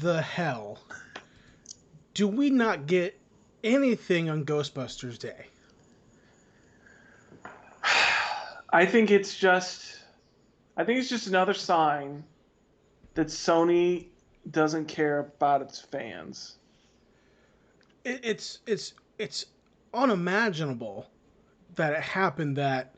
the hell do we not get anything on Ghostbusters Day? I think it's just another sign that Sony doesn't care about its fans. It's unimaginable that it happened that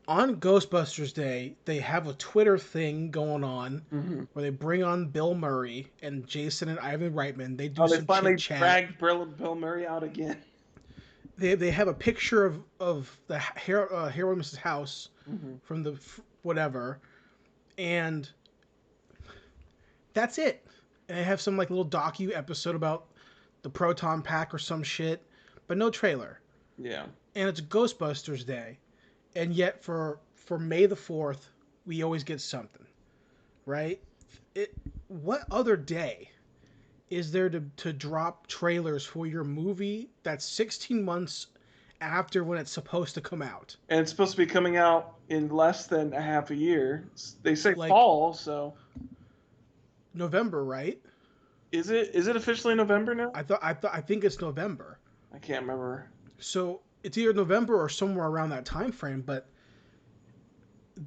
on Ghostbusters Day they have a Twitter thing going on where they bring on Bill Murray and Jason and Ivan Reitman. They do Oh, they some finally chit chat. dragged Bill Murray out again. They have a picture of the hero Mrs. House from the whatever, and that's it. And they have some like little docu episode about the proton pack or some shit, but no trailer. Yeah. And it's Ghostbusters Day, and yet for May the 4th, we always get something, right? What other day is there to drop trailers for your movie that's 16 months after when it's supposed to come out? And it's supposed to be coming out in less than a half a year. They say Like fall, so November, right? is it officially November now? I think it's November. I can't remember. So it's either November or somewhere around that time frame, but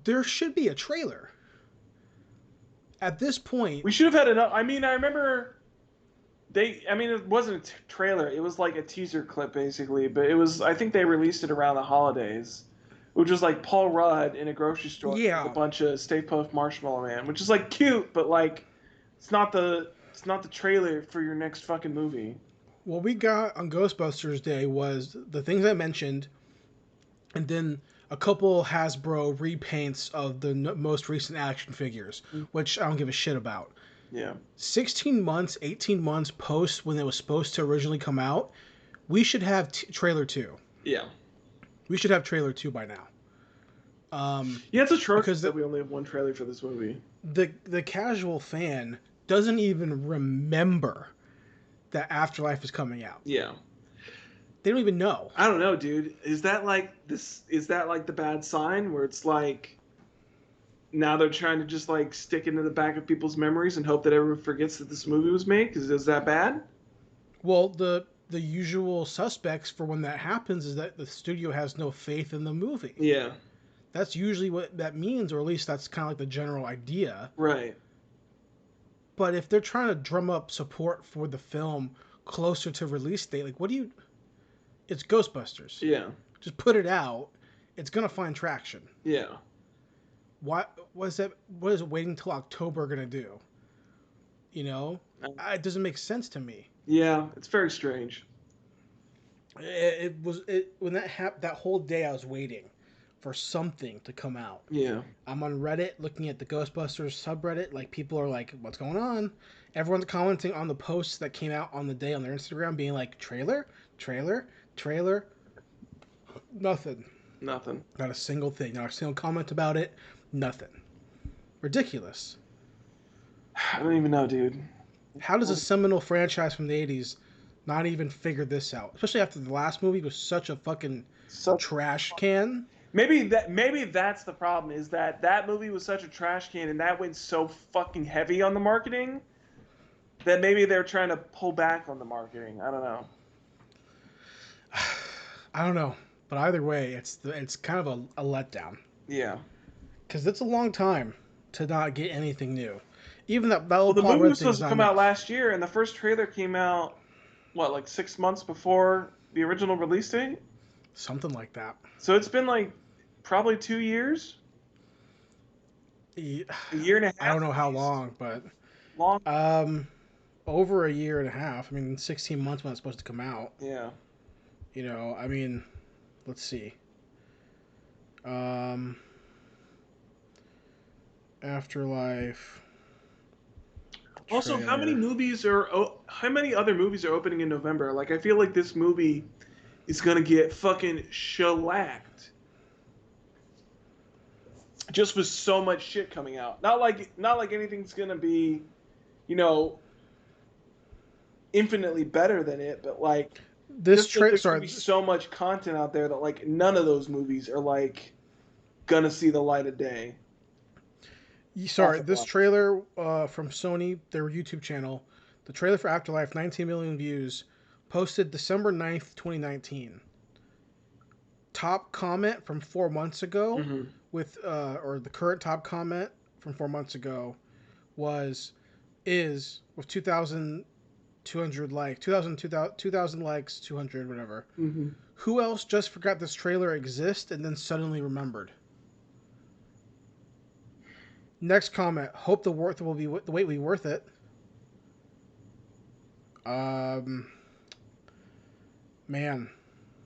there should be a trailer. At this point, We should have had enough. I mean, I remember it wasn't a trailer. It was like a teaser clip, basically. But it was, I think they released it around the holidays, which was like Paul Rudd in a grocery store with a bunch of Stay Puft Marshmallow Man, which is like cute, but like it's not the trailer for your next fucking movie. what we got on Ghostbusters Day was the things I mentioned, and then a couple Hasbro repaints of the most recent action figures, which I don't give a shit about. Yeah. 16 months, 18 months post when it was supposed to originally come out, we should have trailer 2. Yeah. We should have trailer 2 by now. Yeah, it's a trope that we only have one trailer for this movie. The casual fan doesn't even remember that Afterlife is coming out. Yeah. They don't even know. I don't know, dude. Is that like the bad sign where it's like now they're trying to just like stick into the back of people's memories and hope that everyone forgets that this movie was made? Is that bad? Well, the usual suspects for when that happens is that the studio has no faith in the movie. Yeah. That's usually what that means, or at least that's kind of like the general idea. Right. But if they're trying to drum up support for the film closer to release date, like what do you... It's Ghostbusters. Yeah. Just put it out. It's going to find traction. Yeah. What is waiting till October going to do? You know? It doesn't make sense to me. Yeah, it's very strange. When that happened, that whole day I was waiting for something to come out. Yeah. I'm on Reddit looking at the Ghostbusters subreddit. Like, people are like, what's going on? Everyone's commenting on the posts that came out on the day on their Instagram being like, trailer? Nothing. Not a single thing. Not a single comment about it. Nothing. Ridiculous. I don't even know, dude. How does a seminal franchise from the 80s not even figure this out? Especially after the last movie was such a fucking trash can. Maybe that's the problem, is that movie was such a trash can and that went so fucking heavy on the marketing that maybe they're trying to pull back on the marketing. I don't know. I don't know. But either way, it's kind of a letdown. Yeah. Because it's a long time to not get anything new. Even that the movie was supposed to come out last year, and the first trailer came out, like 6 months before the original release date? Something like that. So it's been like probably 2 years? A year and a half? I don't know how long, but... Long? Over a year and a half. I mean, 16 months when it's supposed to come out. Yeah. You know, I mean, let's see. Afterlife. Also, how many other movies are opening in November? Like, I feel like this movie is gonna get fucking shellacked. Just with so much shit coming out. Not like anything's gonna be, infinitely better than it, but like there's gonna be so much content out there that like none of those movies are like gonna see the light of day. Sorry, this trailer from Sony, their YouTube channel, the trailer for Afterlife, 19 million views, posted December 9th, 2019. Top comment from 4 months ago, or the current top comment from 4 months ago is with 2,200 likes, 2,000 likes, 200, whatever. Who else just forgot this trailer exists and then suddenly remembered? Next comment. Hope the wait will be worth it. Man.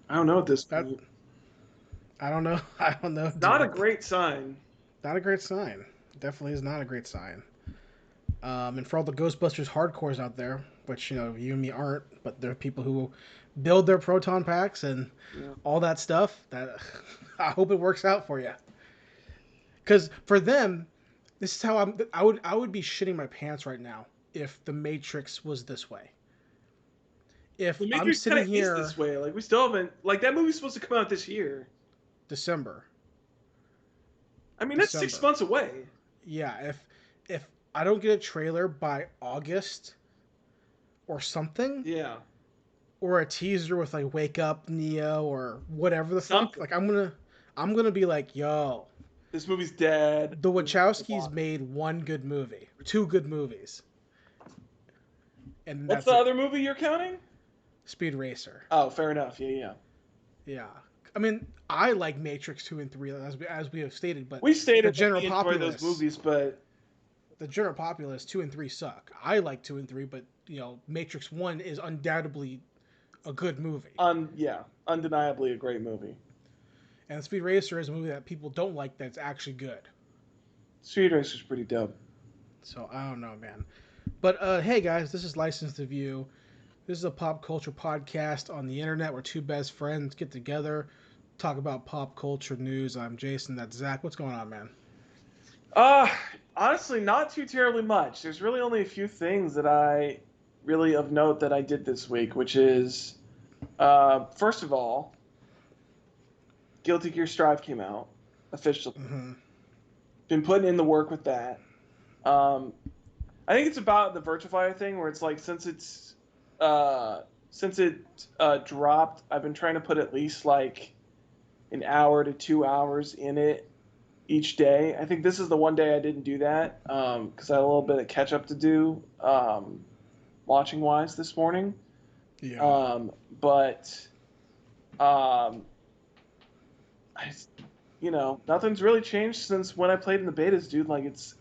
I don't know at this point. I don't know. I don't know. Not a great sign. Not a great sign. Definitely is not a great sign. And for all the Ghostbusters hardcores out there, which, you and me aren't, but there are people who build their proton packs and all that stuff, that I hope it works out for you. Because for them, this is how I would be shitting my pants right now if The Matrix was this way. If The Matrix I'm sitting here is this way, like we still haven't, like that movie's supposed to come out this year. December. I mean, that's 6 months away. Yeah, if I don't get a trailer by August or something, or a teaser with like "Wake Up, Neo" or whatever the fuck, like I'm gonna be like, yo, this movie's dead. The Wachowskis made one good movie, or two good movies. And what's the other movie you're counting? Speed Racer. Oh, fair enough. Yeah. I mean, I like Matrix 2 and 3 as we have stated, but we stated the general populace those movies, but the general populace 2 and 3 suck. I like 2 and 3, but Matrix 1 is undoubtedly a good movie. Undeniably a great movie. And Speed Racer is a movie that people don't like that's actually good. Speed Racer's pretty dope. So I don't know, man. But hey guys, this is License to View. This is a pop culture podcast on the internet where two best friends get together, talk about pop culture news. I'm Jason, that's Zach. What's going on, man? Honestly, not too terribly much. There's really only a few things that I really of note that I did this week, which is, first of all, Guilty Gear Strive came out officially. Been putting in the work with that. I think it's about the Virtufier thing where it's like since it dropped, I've been trying to put at least like an hour to 2 hours in it each day. I think this is the one day I didn't do that because I had a little bit of catch up to do watching wise this morning. Nothing's really changed since when I played in the betas, dude. Like, it's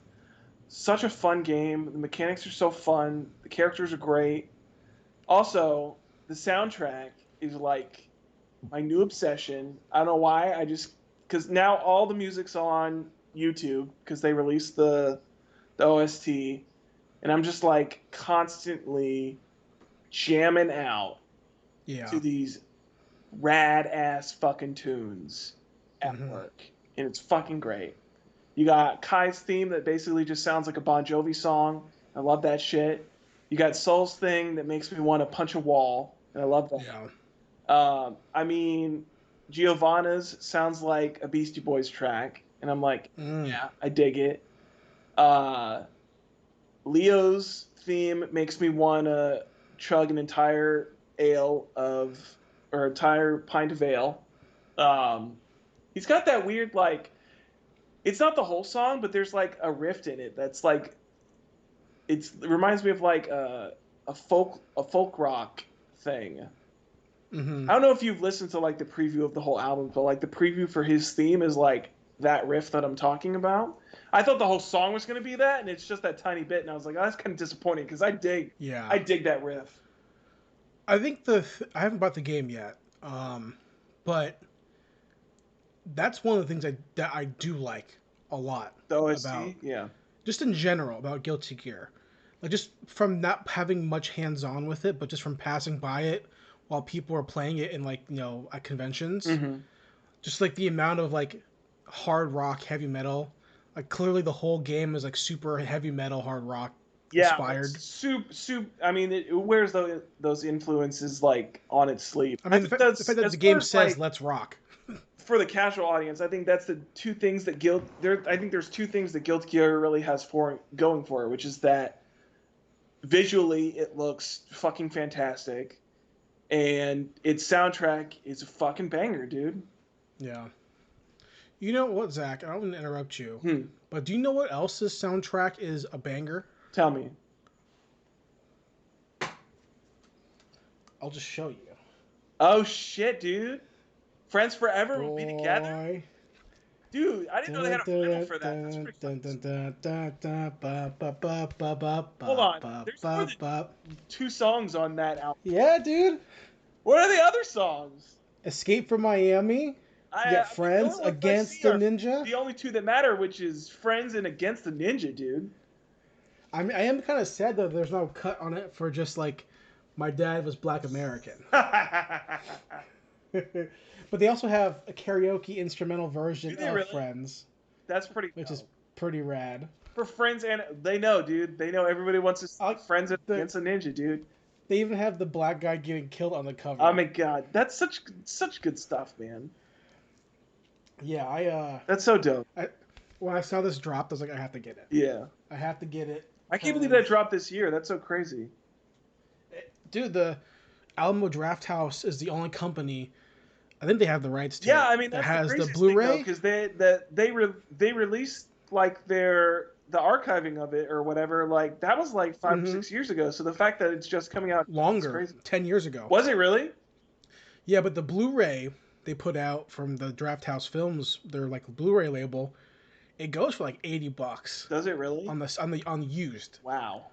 such a fun game. The mechanics are so fun. The characters are great. Also, the soundtrack is like my new obsession. I don't know why. Because now all the music's on YouTube because they released the OST, and I'm just like constantly jamming out to these rad ass fucking tunes at work, and it's fucking great. You got Kai's theme that basically just sounds like a Bon Jovi song. I love that shit. You got Soul's thing that makes me want to punch a wall, and I love that. I mean, Giovanna's sounds like a Beastie Boys track, and I'm like, yeah, I dig it. Leo's theme makes me want to chug an entire entire pint of ale. He's got that weird, like, it's not the whole song, but there's like a riff in it that's like, it reminds me of like a folk rock thing. I don't know if you've listened to like the preview of the whole album, but like the preview for his theme is like that riff that I'm talking about. I thought the whole song was going to be that, and it's just that tiny bit, and I was like, oh, that's kind of disappointing because I dig that riff. I think I haven't bought the game yet, but that's one of the things that I do like a lot. The OST, about, just in general about Guilty Gear, like just from not having much hands-on with it, but just from passing by it while people are playing it in like at conventions, just like the amount of like hard rock, heavy metal, like clearly the whole game is like super heavy metal, hard rock inspired. I mean, it wears those influences like on its sleeve. I mean, the fact that the game says "Let's rock." for the casual audience, I think that's the two things that I think there's two things that Guilty Gear really has going for it, which is that visually it looks fucking fantastic, and its soundtrack is a fucking banger, dude. Yeah. You know what, Zach? I don't want to interrupt you, Hmm. but do you know what else's soundtrack is a banger? Tell me. I'll just show you. Oh shit, dude! Friends Forever will be together, Boy. dude. I didn't know they had a vinyl for that. That's pretty fucking. Hold on. There's more than two songs on that album. Yeah, dude. What are the other songs? Escape from Miami. You got I mean, the Friends, only ones I Against see the are Ninja. the only two that matter, which is Friends and Against the Ninja, dude. I mean, I am kind of sad though. There's no cut on it for just like, my dad was Black American. But they also have a karaoke instrumental version of really? Friends. That's pretty. Which is pretty rad. For Friends, and they know, dude. They know everybody wants to see Friends Against the Ninja, dude. They even have the black guy getting killed on the cover. Oh my god, that's such good stuff, man. Yeah, That's so dope. When I saw this dropped, I was like, I have to get it. Yeah. I have to get it. I can't believe that dropped this year. That's so crazy. Dude, the Alamo Drafthouse is the only company, I think they have the rights to Yeah, it, I mean, that's that has the the Blu-ray. Because they released like the archiving of it or whatever. Like that was like 5 or 6 years ago. So the fact that it's just coming out longer, 10 years ago. Was it really? Yeah, but the Blu-ray they put out from the Drafthouse Films, their like Blu-ray label, it goes for like $80. Does it really? On used. Wow.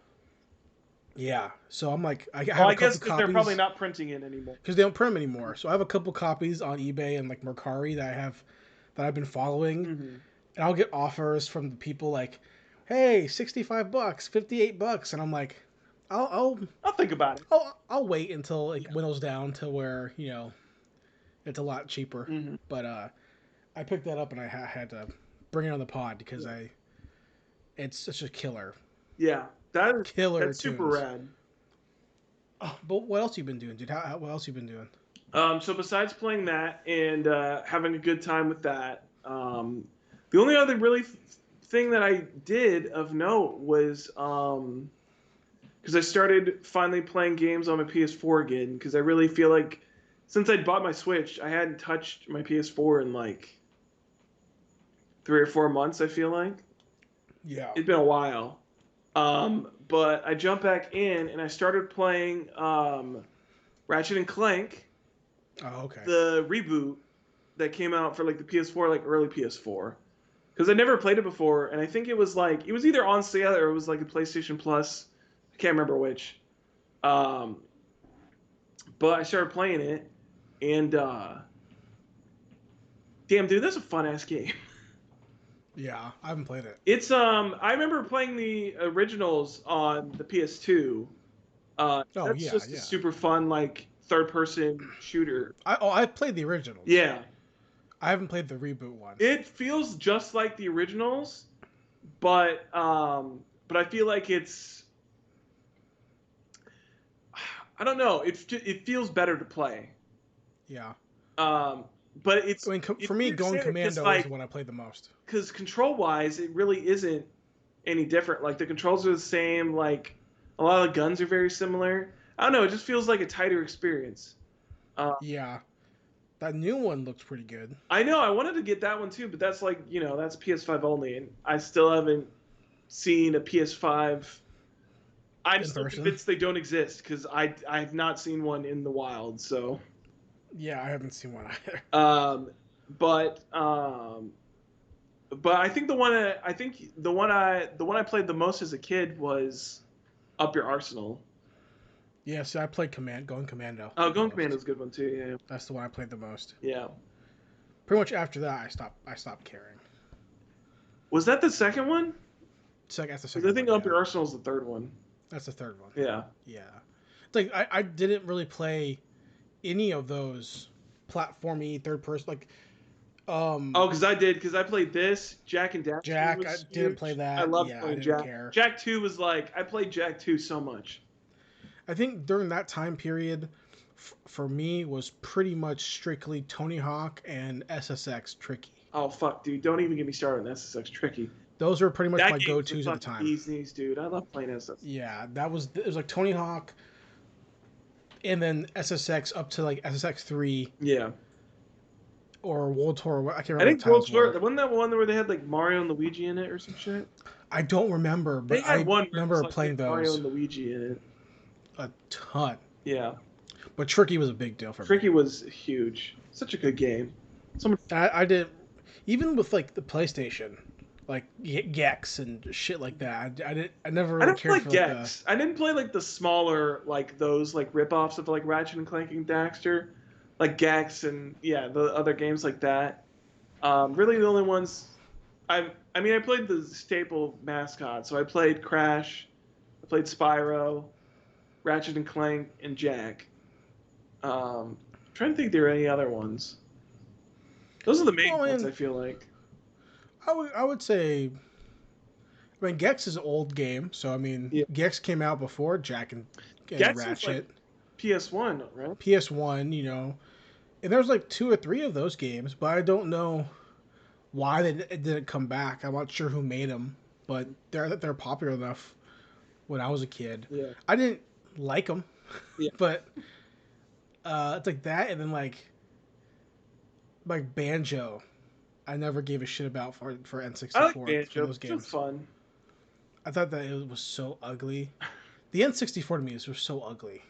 Yeah, so I'm like, I have well, a I couple guess because copies. they're probably not printing it anymore. Because they don't print them anymore. So I have a couple copies on eBay and like Mercari that I've been following, and I'll get offers from the people like, "Hey, $65, $58," and I'm like, I'll think about it. I'll wait until it whittles down to where it's a lot cheaper. But I picked that up and I had to bring it on the pod because it's such a killer. Yeah. That's tunes. super rad. Oh, but what else you been doing, dude? What else you been doing? So besides playing that and having a good time with that, the only other really thing that I did of note was because I started finally playing games on my PS4 again, because I really feel like since I'd bought my Switch, I hadn't touched my PS4 in like 3 or 4 months, I feel like. Yeah. It's been a while. But I jumped back in and I started playing Ratchet and Clank. Oh, okay. The reboot that came out for like the PS4, like early PS4. Because I never played it before, and I think it was either on sale or it was like a PlayStation Plus. I can't remember which. But I started playing it, and damn, dude, that's a fun ass game. Yeah, I haven't played it. It's I remember playing the originals on the PS2. That's just a super fun like third person shooter. I played the originals. Yeah. I haven't played the reboot one. It feels just like the originals, but I feel like it's I don't know. It feels better to play. Yeah. But it's. I mean, for me, Going Commando is the one I played the most. Because control-wise, it really isn't any different. Like the controls are the same. Like a lot of the guns are very similar. I don't know. It just feels like a tighter experience. Yeah. That new one looks pretty good. I know. I wanted to get that one too, but that's like that's PS5 only, and I still haven't seen a PS5. I'm still convinced they don't exist because I have not seen one in the wild. So. Yeah, I haven't seen one either. But I think the one I played the most as a kid was Up Your Arsenal. Yeah, so I played Going Commando. Oh, Going Commando's a good one too. Yeah, that's the one I played the most. Yeah. Pretty much after that, I stopped caring. Was that the second one? That's the second. I think Up Your Arsenal's the third one. That's the third one. Yeah. Yeah. It's like I didn't really play any of those platformy third person like because I played this Jack and Daxter. Jack, I didn't play that. I loved playing Jack. Care. Jack 2 was like I played Jack 2 so much. I think during that time period for me was pretty much strictly Tony Hawk and SSX Tricky. Oh fuck, dude! Don't even get me started on SSX Tricky. Those were pretty much That my game was the go-tos at the fucking time. bee's knees, dude. I love playing SSX. Yeah, it was like Tony Hawk, and then SSX up to like SSX 3 Yeah. or World Tour. I can't I remember what think the World titles Tour, were. wasn't that one where they had like Mario and Luigi in it or some shit? I don't remember, They but had I one where it was remember like they playing had Mario those and Luigi in it. a ton. Yeah. But Tricky was a big deal for me. Tricky was huge. Such a good game. So much. I did, even with like the PlayStation, like Gex and shit like that. I never I really didn't play cared for like the. Gex. I didn't play like the smaller, like those like rip-offs of like Ratchet and Clank and Daxter, like Gex and yeah, the other games like that. Really, the only ones I mean, I played the staple mascot. So I played Crash, I played Spyro, Ratchet and Clank, and Jack. Trying to think if there are any other ones. Those are the main Well, I ones. mean, I feel like. I would say. I mean, Gex is an old game, so I mean, Yeah. Gex came out before Jack and Gex was like Ratchet. PS1, right? PS1, and there's like 2 or 3 of those games, but I don't know why it didn't come back. I'm not sure who made them, but they're popular enough. When I was a kid, Yeah. I didn't like them, Yeah. but it's like that, and then like Banjo, I never gave a shit about for I like N64 for Banjo. those Banjo's games. fun. I thought that it was so ugly. The N64 to me was so ugly.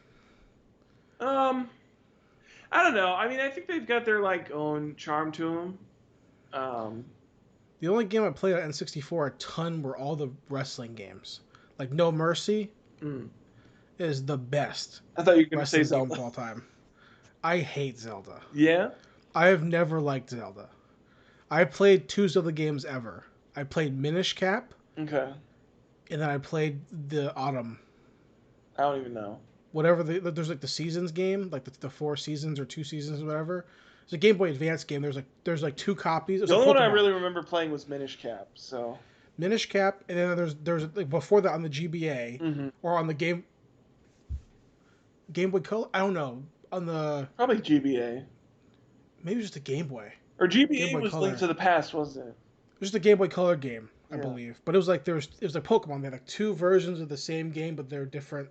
Um, I don't know. I mean, I think they've got their like own charm to them. Um, The only game I played on N64 a ton were all the wrestling games. Like No Mercy mm. is the best I thought you were gonna say wrestling game Zelda. of all time. I hate Zelda. Yeah. I have never liked Zelda. I played 2 Zelda games ever. I played Minish Cap, Okay. and then I played the Autumn. I don't even know. Whatever there's like the seasons game, like the 4 seasons or 2 seasons or whatever. It's a Game Boy Advance game. There's like 2 copies. It's The a only one I Pokemon. really remember playing was Minish Cap. So. Minish Cap, and then there's like before that on the GBA Mm-hmm. or on the Game Boy Color. I don't know on the Probably GBA. maybe just a Game Boy. Or Game GBA Boy was Color. Link to the Past, wasn't it? It was just a Game Boy Color game, I Yeah. believe. But it was like it was like Pokemon. They had like 2 versions of the same game, but they're different.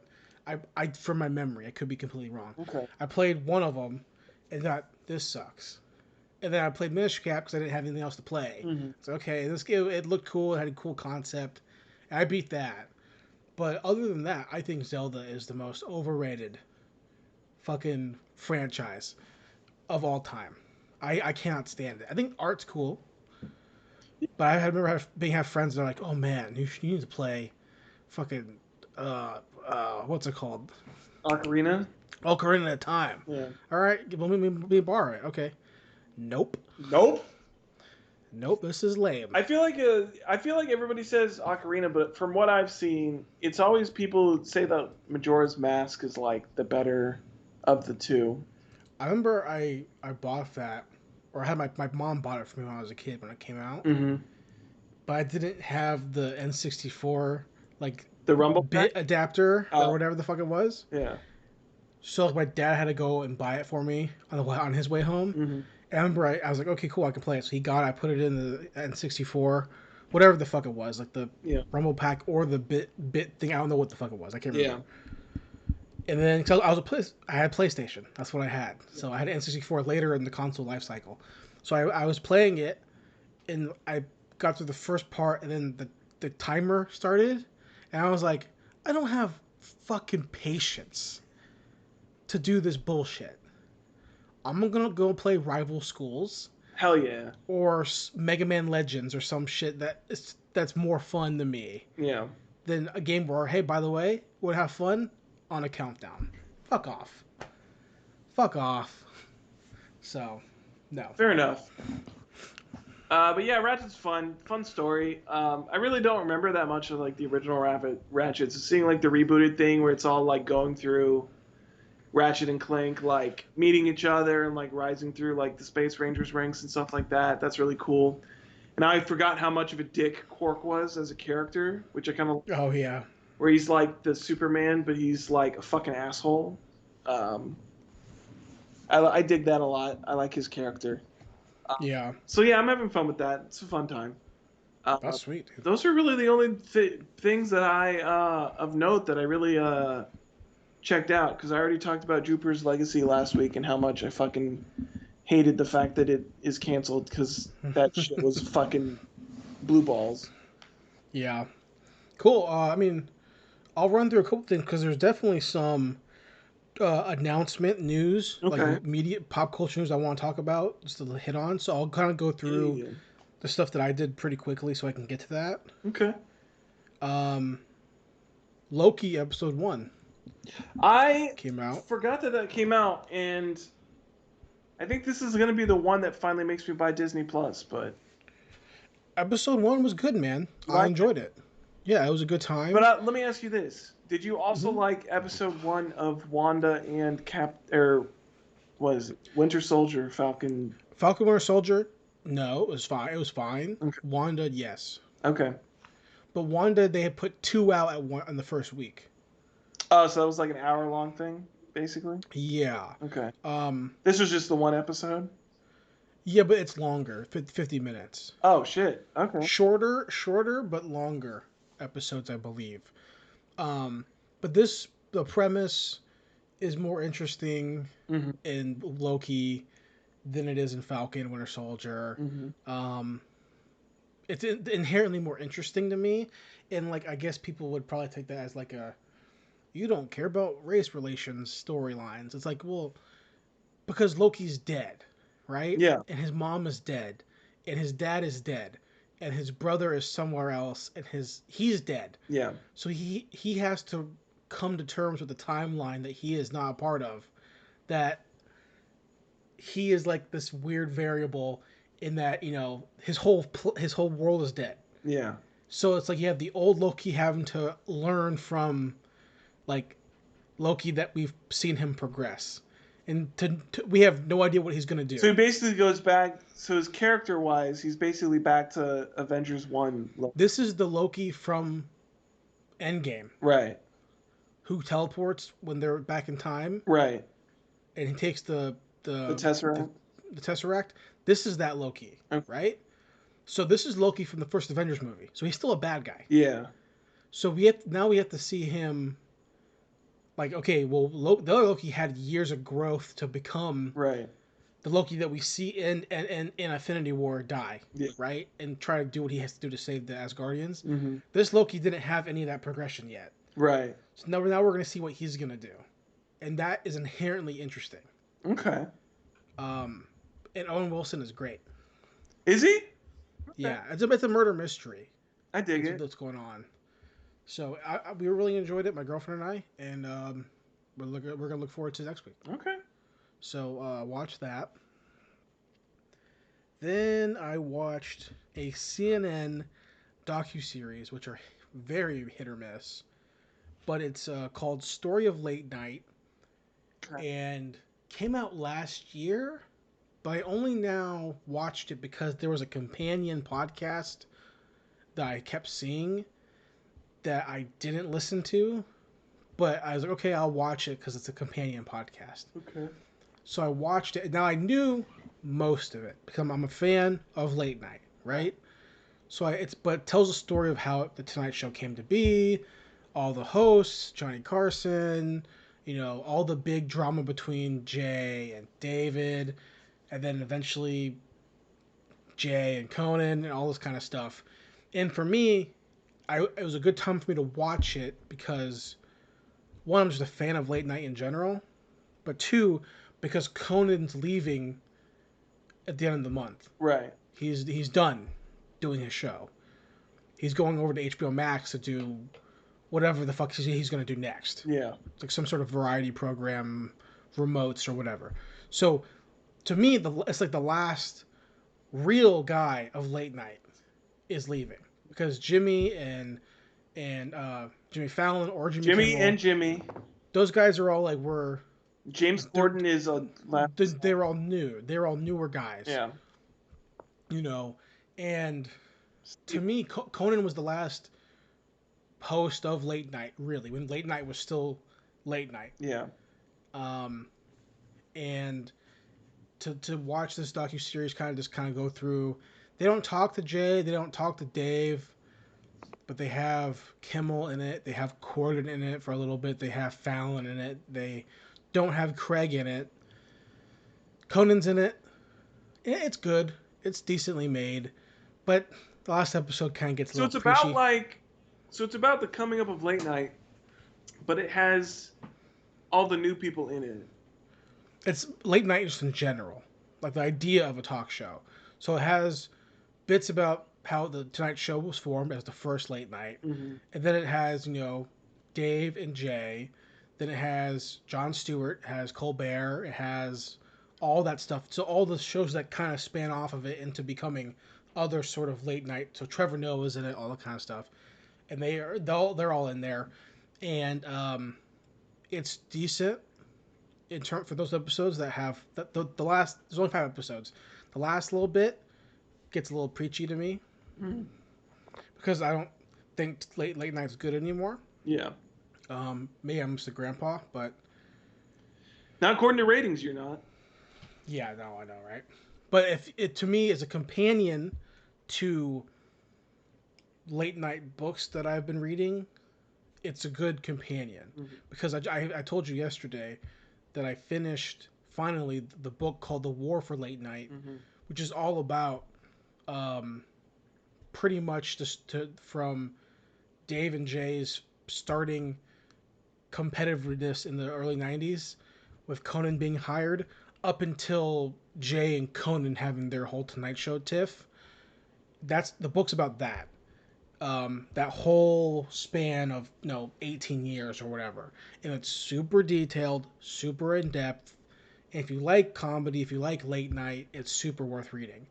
I from my memory, I could be completely wrong. Okay. I played one of them, and thought this sucks. And then I played Minish Cap because I didn't have anything else to play. Mm-hmm. So okay, this game it looked cool. It had a cool concept. And I beat that. But other than that, I think Zelda is the most overrated fucking franchise of all time. I cannot stand it. I think art's cool. But I remember having friends that are like, oh man, you need to play fucking what's it called? Ocarina. Ocarina of Time. Yeah. All right, let me borrow it. Okay. Nope. Nope. Nope. This is lame. I feel like everybody says Ocarina, but from what I've seen, it's always people say that Majora's Mask is like the better of the two. I remember I bought that, or I had my mom bought it for me when I was a kid when it came out. Mm-hmm. But I didn't have the N64 like The Rumble bit Pack? adapter Oh. or whatever the fuck it was. Yeah. So like, my dad had to go and buy it for me on his way home. Mm-hmm. And I remember I was like, okay, cool, I can play it. So he got it, I put it in the N64, whatever the fuck it was, like the Rumble Pack or the bit thing. I don't know what the fuck it was. I can't remember. And then cause I had PlayStation. That's what I had. So I had an N64 later in the console life cycle. So I was playing it, and I got through the first part, and then the timer started, and I was like, I don't have fucking patience to do this bullshit. I'm gonna go play Rival Schools. Hell yeah. Or Mega Man Legends or some shit that's more fun to me. Yeah. Than a game where, hey, by the way, would have fun on a countdown. Fuck off. Fuck off. So, no. Fair enough. But yeah, Ratchet's fun story. I really don't remember that much of like the original Ratchet. So seeing like the rebooted thing where it's all like going through Ratchet and Clank, like meeting each other and like rising through like the Space Rangers ranks and stuff like that. That's really cool. And I forgot how much of a dick Quark was as a character, which I kind of Oh yeah. where he's like the Superman, but he's like a fucking asshole. I dig that a lot. I like his character. Yeah, So yeah, I'm having fun with that. It's a fun time. that's sweet, dude. Those are really the only things that I of note that I really checked out because I already talked about Jupiter's Legacy last week and how much I fucking hated the fact that it is canceled because that shit was fucking blue balls. Yeah, cool. I mean, I'll run through a couple things because there's definitely some announcement news, like Okay. media pop culture news I want to talk about, just to hit on. So I'll kind of go through Yeah. the stuff that I did pretty quickly so I can get to that. Okay. Um, Loki episode 1 I came out. forgot that that came out, and I think this is gonna be the one that finally makes me buy Disney Plus. But Episode 1 was good, man. you I like it? enjoyed it. Yeah, it was a good But time. let me ask you this: did you also Hmm. like episode one of Wanda and Cap or was it Winter Soldier Falcon? Falcon Winter Soldier, no, it was fine. It was fine. Okay. Wanda, yes. Okay. But Wanda, they had put 2 out at one in the first week. Oh, so that was like an hour long thing, basically. Yeah. Okay. Um, This was just the one episode. yeah, but it's longer, 50 minutes. Oh shit. Okay. Shorter, but longer episodes, I believe. Um, but the premise is more interesting Mm-hmm. in Loki than it is in Falcon Winter Soldier. Mm-hmm. Um, it's inherently more interesting to me, and like I guess people would probably take that as like a you don't care about race relations storylines. It's like, well, because Loki's dead, right? Yeah. And his mom is dead, and his dad is dead, and his brother is somewhere else, and he's dead. Yeah. So he has to come to terms with the timeline that he is not a part of. That he is like this weird variable in that his whole world is dead. Yeah. So it's like you have the old Loki having to learn from like Loki that we've seen him progress, and we have no idea what he's gonna So do. he basically goes back. So his character wise, he's basically back to Avengers one. This is the Loki from Endgame Right. who teleports when they're back in time, Right. and he takes The the the, Tesseract. the Tesseract. This is that Loki, Okay. right? So this is Loki from the first Avengers movie. So he's still a bad guy. Yeah. So we have to see him like okay, well the other Loki had years of growth to become Right. the Loki that we see in Infinity War die, Yeah. right? And try to do what he has to do to save the Asgardians. Mm-hmm. This Loki didn't have any of that progression yet. Right. So now we're gonna see what he's gonna do, and that is inherently interesting. Okay. Um, and Owen Wilson is great. Is he? Okay. Yeah, it's a murder mystery. I dig That's it. what's going on. So we really enjoyed it, my girlfriend and I, and we're gonna look forward to next week. Okay. So watch that. Then I watched a CNN docu-series, which are very hit or miss, but it's called Story of Late Night, Okay. and came out last year, but I only now watched it because there was a companion podcast that I kept seeing that I didn't listen to, but I was like, okay, I'll watch it because it's a companion podcast. Okay. So I watched it. Now I knew most of it because I'm a fan of late night, right? So but it tells a story of how the Tonight Show came to be, all the hosts, Johnny Carson, all the big drama between Jay and David, and then eventually Jay and Conan and all this kind of stuff. And for me, it was a good time for me to watch it because one, I'm just a fan of late night in general, but two, because Conan's leaving at the end of the month. Right. He's done doing his show. He's going over to HBO Max to do whatever the fuck he's going to do next. Yeah. It's like some sort of variety program, remotes or whatever. So to me, it's like the last real guy of late night is leaving because Jimmy and Jimmy Fallon or Jimmy Jimmy Kimmel, and Jimmy. those guys are all like James Corden is a last. they're all new. They're all newer guys. Yeah. And to me, Conan was the last host of late night, really, when late night was still late night. Yeah. Um, and to watch this docuseries kind of go through. They don't talk to Jay, they don't talk to Dave, but they have Kimmel in it. They have Corden in it for a little bit. They have Fallon in it. They don't have Craig in it. Conan's in it. It's good. It's decently made, but the last episode kind of gets a So little it's about preachy. like, so it's about the coming up of late night, but it has all the new people in it. It's late night just in general, like the idea of a talk show. So it has bits about how the Tonight Show was formed as the first late night, Mm-hmm. and then it has Dave and Jay. Then it has Jon Stewart, it has Colbert, it has all that stuff. So all the shows that kind of span off of it into becoming other sort of late night. So Trevor Noah's in it, all that kind of stuff, and they're all in there, and it's decent in term for those episodes that have the last. There's only 5 episodes. The last little bit gets a little preachy to me Mm-hmm. because I don't think late night's good anymore. Yeah. Maybe I'm just a grandpa, but Now, according to ratings, you're not. yeah, no, I know, right? But if it to me is a companion to late night books that I've been reading, it's a good companion Mm-hmm. because I told you yesterday that I finished finally the book called The War for Late Night, Mm-hmm. which is all about pretty much from Dave and Jay's starting competitiveness in the early 90s with Conan being hired up until Jay and Conan having their whole Tonight Show tiff. That's the book's about that. That whole span of 18 years or whatever, and it's super detailed, super in depth. And if you like comedy, if you like late night, it's super worth reading.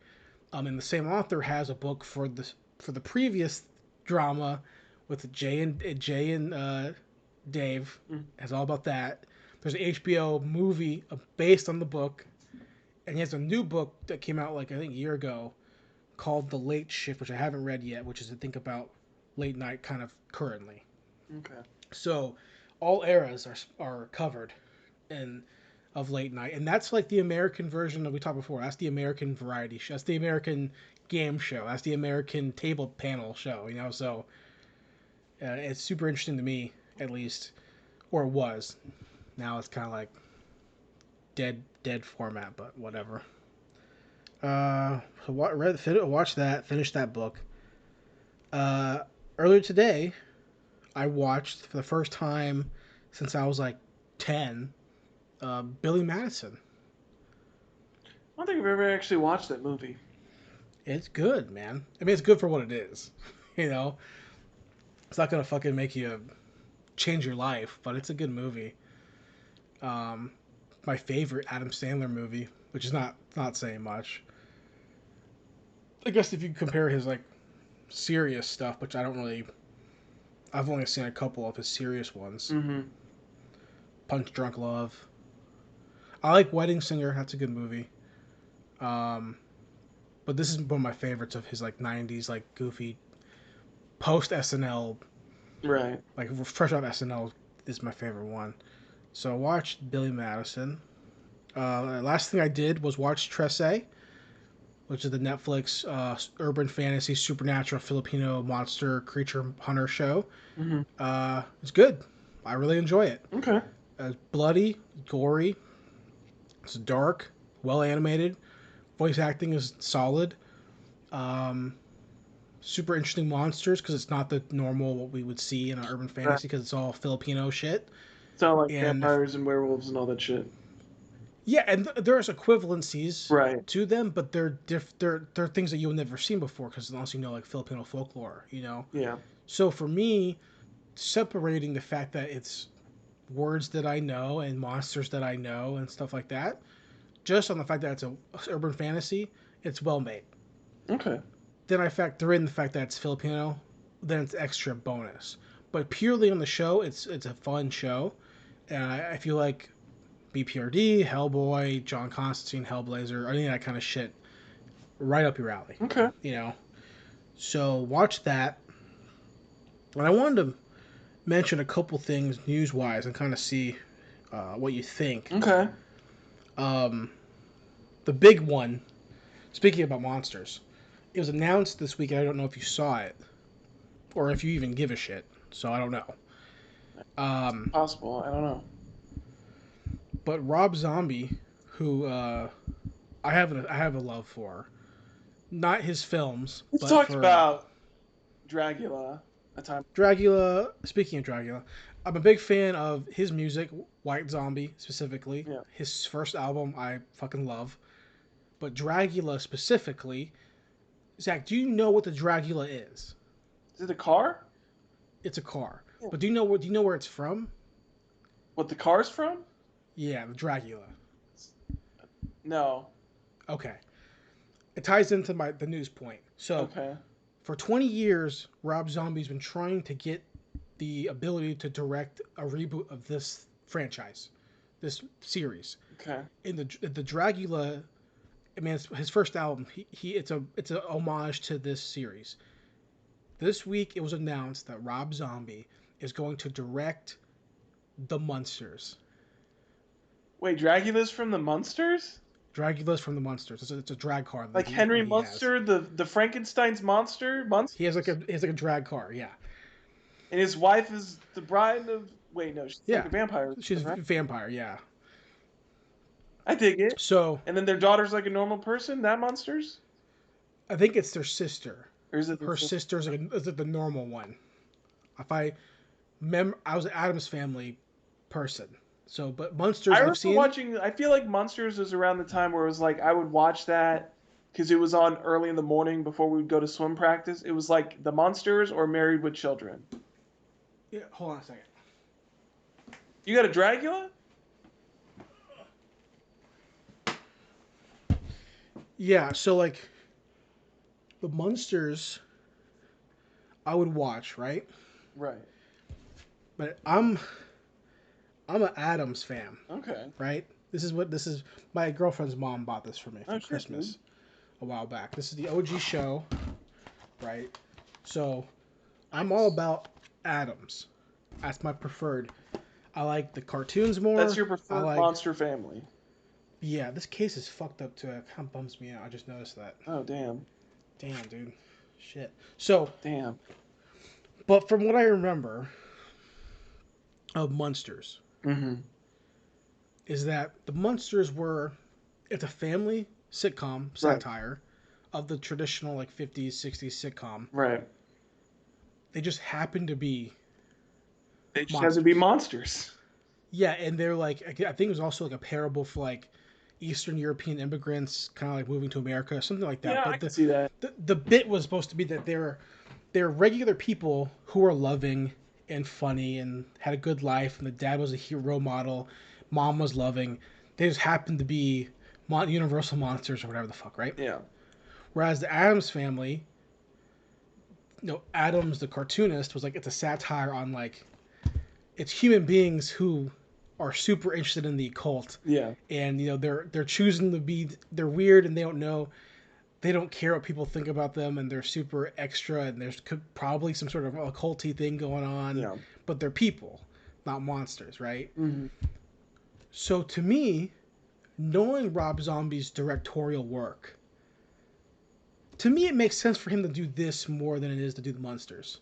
And the same author has a book for the previous drama with Jay and Dave. Mm-hmm. It's all about that. There's an HBO movie based on the book, and he has a new book that came out like I think a year ago called The Late Shift, which I haven't read yet, which is to think about late night kind of currently. Okay. So all eras are covered in of late night, and that's like the American version that we talked before. That's the American variety show. That's the American game show. That's the American table panel show. So it's super interesting to me, at least, or it was. Now it's kind of like dead format, but whatever. So watch that, finish that book. Uh, Earlier today, I watched for the first time since I was like 10, Billy Madison. I don't think I've ever actually watched that movie. It's good, man. I mean, it's good for what it is. you know, it's not gonna fucking make you change your life, but it's a good movie. Um, my favorite Adam Sandler movie, which is not saying much. I guess if you compare his like serious stuff, which I've only seen a couple of his serious ones. Mm-hmm. Punch Drunk Love. I like Wedding Singer. That's a good movie. But this is one of my favorites of his like '90s like goofy post SNL, Right. like fresh off SNL is my favorite one. So I watched Billy Madison. Last thing I did was watch Trece, which is the Netflix urban fantasy supernatural Filipino monster creature hunter show. Mm-hmm. It's good. I really enjoy it. Okay. It's bloody, gory. It's dark, well animated. Voice acting is solid. Um, Super interesting monsters because it's not the normal what we would see in an urban Right. fantasy because it's all Filipino shit. It's all like And vampires and werewolves and all that shit. yeah, and there's equivalencies Right. to them, but they're things that you've never seen before because unless you know like Filipino folklore. Yeah. So for me, separating the fact that it's words that I know and monsters that I know and stuff like that, just on the fact that it's a urban fantasy, it's well made. Okay. Then I factor in the fact that it's Filipino, then it's extra bonus. But purely on the show, it's a fun show, and I feel like BPRD, Hellboy, John Constantine, Hellblazer, any of that kind of shit, right up your alley. Okay. So watch that. And I wanted to mention a couple things news wise and kind of see what you think. Okay. Um, the big one. Speaking about monsters, it was announced this week. I don't know if you saw it or if you even give a shit. So I don't know. Um, Possible. I don't know. but Rob Zombie, who I have a love for, not his films, We've but talked for about Dracula a time. Dracula. Speaking of Dracula, I'm a big fan of his music, White Zombie specifically. Yeah. His first album I fucking love, but Dracula specifically. Zach, do you know what the Dracula is? Is it a car? It's a car. Yeah. But do you know what? Do you know where it's from? What the car's from? Yeah, the Dracula. No. Okay, it ties into the news point. So Okay. for 20 years, Rob Zombie's been trying to get the ability to direct a reboot of this franchise, this series. Okay. In the Dracula, I mean, it's his first album. It's a homage to this series. This week, it was announced that Rob Zombie is going to direct the Munsters. Wait, Dracula's from the Munsters? Dracula's from the Munsters. It's a drag car Like that Henry he has. Munster, the Frankenstein's monster? Munsters? He has like a drag car. Yeah, And his wife is the bride of. Wait, no, she's yeah. like a vampire. She's a right? vampire. Yeah. I dig it. So And then their daughter's like a normal person. That monsters? I think it's their sister. Or is it Her sister's like is it the normal one? If I was an Adams Family person. So, but Munsters I I've remember seen. watching. I feel like Munsters was around the time where it was like I would watch that because it was on early in the morning before we would go to swim practice. It was like the Munsters or Married with Children. Yeah, hold on a second. You got a Dracula? Yeah, so like the Munsters I would watch, right? Right. But I'm an Adams fan, Okay. right? This is my girlfriend's mom bought this for me for Oh, shit, Christmas dude. a while back. This is the OG show, right? So I'm all about Adams. That's my preferred. I like the cartoons more. That's your I preferred like, monster family. Yeah, this case is fucked up too. It kind of bums me out. I just noticed that. Oh, damn. Damn, dude. Shit. So, Damn. but from what I remember of Munsters, Mm-hmm. is that the Munsters were it's a family sitcom satire of the traditional like 50s 60s sitcom. Right. They just happen to be They just have to be monsters. yeah, and they're like I think it was also like a parable for like Eastern European immigrants kind of like moving to America, something like that. Yeah, But I can see that. the bit was supposed to be that they're regular people who are loving and funny and had a good life, and the dad was a hero model, mom was loving. They just happened to be universal monsters or whatever the fuck, right? Yeah. Whereas the Adams Family, Adams the cartoonist was like it's a satire on like it's human beings who are super interested in the occult, Yeah. and they're choosing to be they're weird and they don't care what people think about them, and they're super extra, and there's probably some sort of occulty thing going on. Yeah. But they're people, not monsters, right? Mm-hmm. So to me, knowing Rob Zombie's directorial work, to me it makes sense for him to do this more than it is to do the Munsters.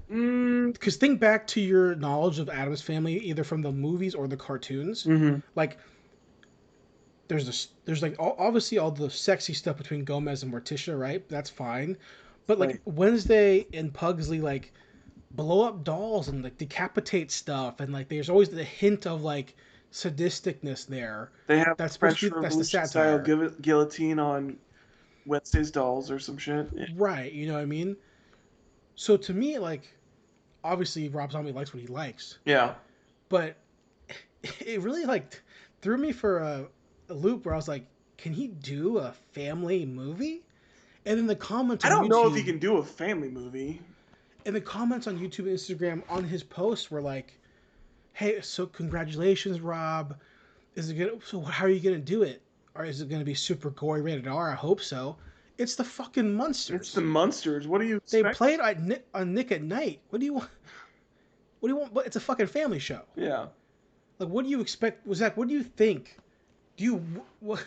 Because think back to your knowledge of Addams Family, either from the movies or the cartoons. Mm-hmm. Like, there's like obviously all the sexy stuff between Gomez and Morticia, right? That's fine. But like Right. Wednesday and Pugsley like blow up dolls and like decapitate stuff, and like there's always the hint of like sadisticness there. They have That's French supposed to be that's the Revolution style satire, guillotine on Wednesday's dolls or some shit. Yeah. right? You know what I mean? So to me, like, obviously Rob Zombie likes what he likes, Yeah. but it really like threw me for a loop where I was like, can he do a family movie? And then the comments I on don't YouTube, know if he can do a family movie. and the comments on YouTube and Instagram on his posts were like, hey, so congratulations, Rob. How are you gonna do it? Or is it gonna be super gory rated R? I hope so. It's the fucking Munsters. It's the Munsters. What do you They expect? played on Nick at Night. What do you want? What do you want? But it's a fucking family show. Yeah. Like, what do you expect? Zach, what do you think? Do you what,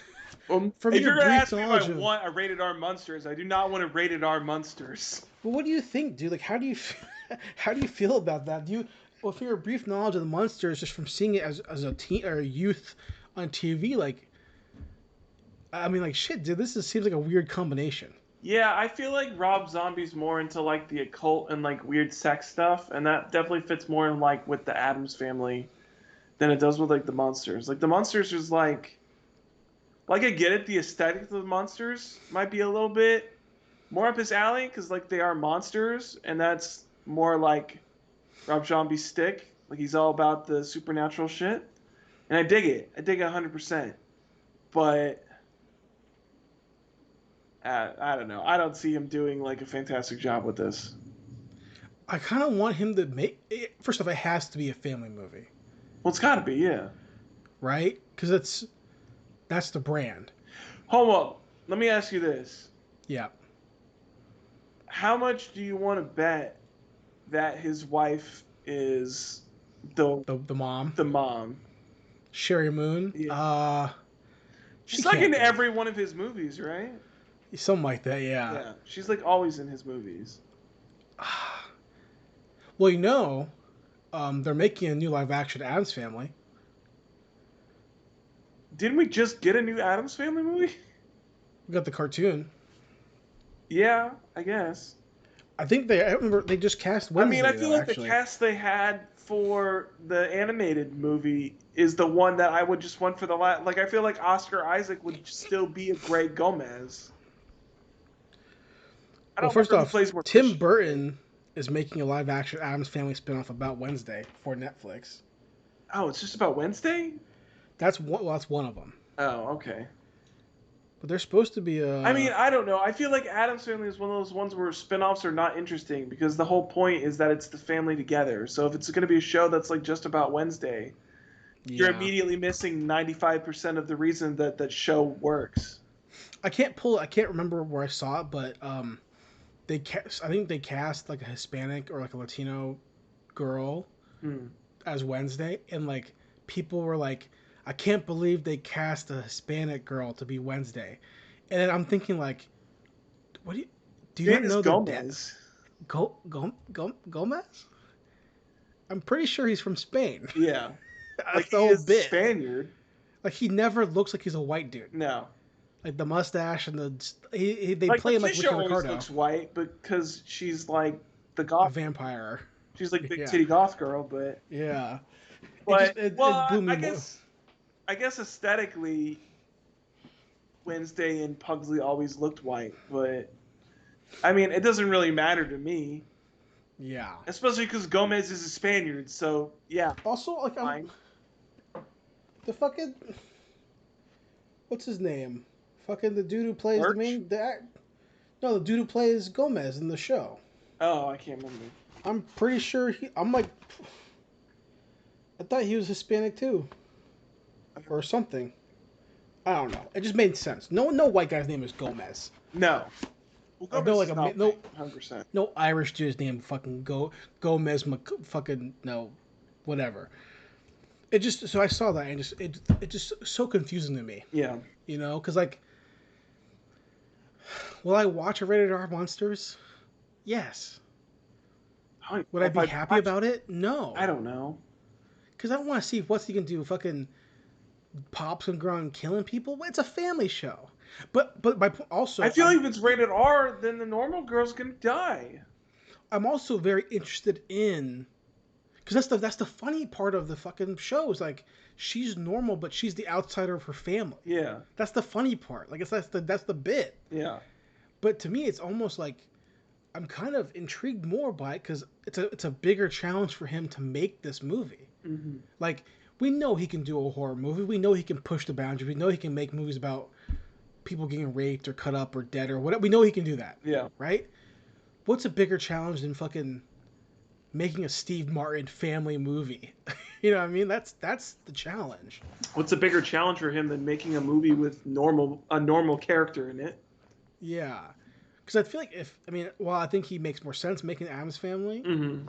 from If your you're gonna brief ask me if I knowledge of? want a rated R Munsters, I do not want a rated R Munsters. But what do you think, dude? Like, how do you how do you feel about that? Do you, well, from your brief knowledge of the Munsters, just from seeing it as a teen or a youth on TV, like, I mean, like, shit, dude, seems like a weird combination. Yeah, I feel like Rob Zombie's more into like the occult and like weird sex stuff, and that definitely fits more in like with the Addams family than it does with like the Munsters. Like the Munsters is like I get it, the aesthetic of the Munsters might be a little bit more up his alley because like they are monsters, and that's more like Rob Zombie's stick. Like he's all about the supernatural shit, and I dig it. I dig it 100%. But I don't know. I don't see him doing like a fantastic job with this. I kind of want him to make it. First off, it has to be a family movie, Well, it's got to be, yeah. right? Because that's the brand. Hold up. Let me ask you this. Yeah. How much do you want to bet that his wife is the The mom, the mom? Sherry Moon. Yeah. She She's like can't in be. every one of his movies, right? Something like that. Yeah. Yeah. She's like always in his movies. Well, they're making a new live action Addams Family. Didn't we just get a new Addams Family movie? We got the cartoon. Yeah, I guess. I remember they just cast Wednesday. I feel like the cast they had for the animated movie is the one that I would just want for the last. Like, I feel like Oscar Isaac would still be a great Gomez. Well, first off, Tim Burton is making a live action Addams Family spinoff about Wednesday for Netflix. Oh, it's just about Wednesday? That's one of them. Oh, okay. But they're supposed to be a. I mean, I don't know. I feel like Addams Family is one of those ones where spin-offs are not interesting because the whole point is that it's the family together. So if it's going to be a show that's like just about Wednesday, you're immediately missing 95% of the reason that that show works. I can't remember where I saw it, but I think they cast like a Hispanic or like a Latino girl as Wednesday, and like people were like, I can't believe they cast a Hispanic girl to be Wednesday. And then I'm thinking like, what do you not know Gomez? Gomez? I'm pretty sure he's from Spain. Yeah. That's like the whole bit. Spaniard. Like he never looks like he's a white dude. No. Like the mustache and they like, play him like Patricia Ricky always Ricardo. looks white because she's like the goth a vampire. She's like big titty goth girl, but yeah. But it blew me I guess aesthetically, Wednesday and Pugsley always looked white, but I mean, it doesn't really matter to me. Yeah. Especially because Gomez is a Spaniard, so yeah. Also, like, the fucking, what's his name? Fucking the dude who plays Lurch? the dude who plays Gomez in the show. Oh, I can't remember. I'm pretty sure I thought he was Hispanic too. Or something. I don't know. It just made sense. No white guy's name is Gomez. No. Well, Gomez is not 100%. No Irish dude's name fucking Gomez fucking no, whatever. It just, so I saw that and it just so confusing to me. Yeah. You know, because like, will I watch a rated R Munsters? Yes. Would I be happy about it? No. I don't know. Because I want to see what's he gonna do. Fucking Pops and Grun killing people. It's a family show. But also, I feel like if it's rated R, then the normal girl's gonna die. I'm also very interested in, because that's the funny part of the fucking show is like she's normal, but she's the outsider of her family. Yeah. That's the funny part. Like that's the bit. Yeah. But to me, it's almost like I'm kind of intrigued more by it because it's a bigger challenge for him to make this movie. Mm-hmm. Like, we know he can do a horror movie. We know he can push the boundaries. We know he can make movies about people getting raped or cut up or dead or whatever. We know he can do that. Yeah. Right? What's a bigger challenge than fucking making a Steve Martin family movie? You know what I mean? That's the challenge. What's a bigger challenge for him than making a movie with a normal character in it? Yeah. Because I feel like I think he makes more sense making Addams Family. Mm-hmm.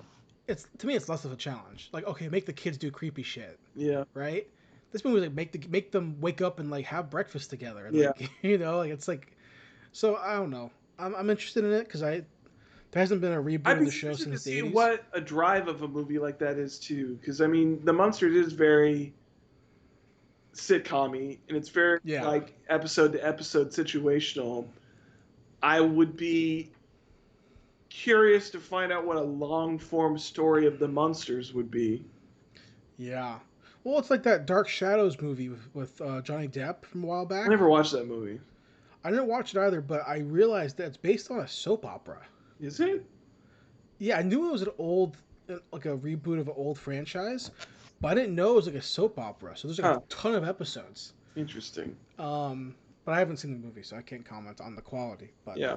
it's to me it's less of a challenge. Like, okay, make the kids do creepy shit, Yeah. right? This movie was like make them wake up and like have breakfast together and Yeah. like like it's like so I don't know. I'm interested in it because there hasn't been a reboot I'd of be the show interested to since the see 80s. what a drive of a movie like that is too, because I mean, The Munsters is very sitcom-y, and it's very Yeah, like episode to episode situational. I would be curious to find out what a long form story of the Munsters would be. yeah. Well, it's like that Dark Shadows movie with Johnny Depp from a while I back. never watched that movie. I didn't watch it either, but I realized that it's based on a soap opera. Is it? Yeah, I knew it was an old, like a reboot of an old franchise, but I didn't know it was like a soap opera. So there's like a Huh. ton of episodes. Interesting. But I haven't seen the movie, so I can't comment on the quality. But Yeah.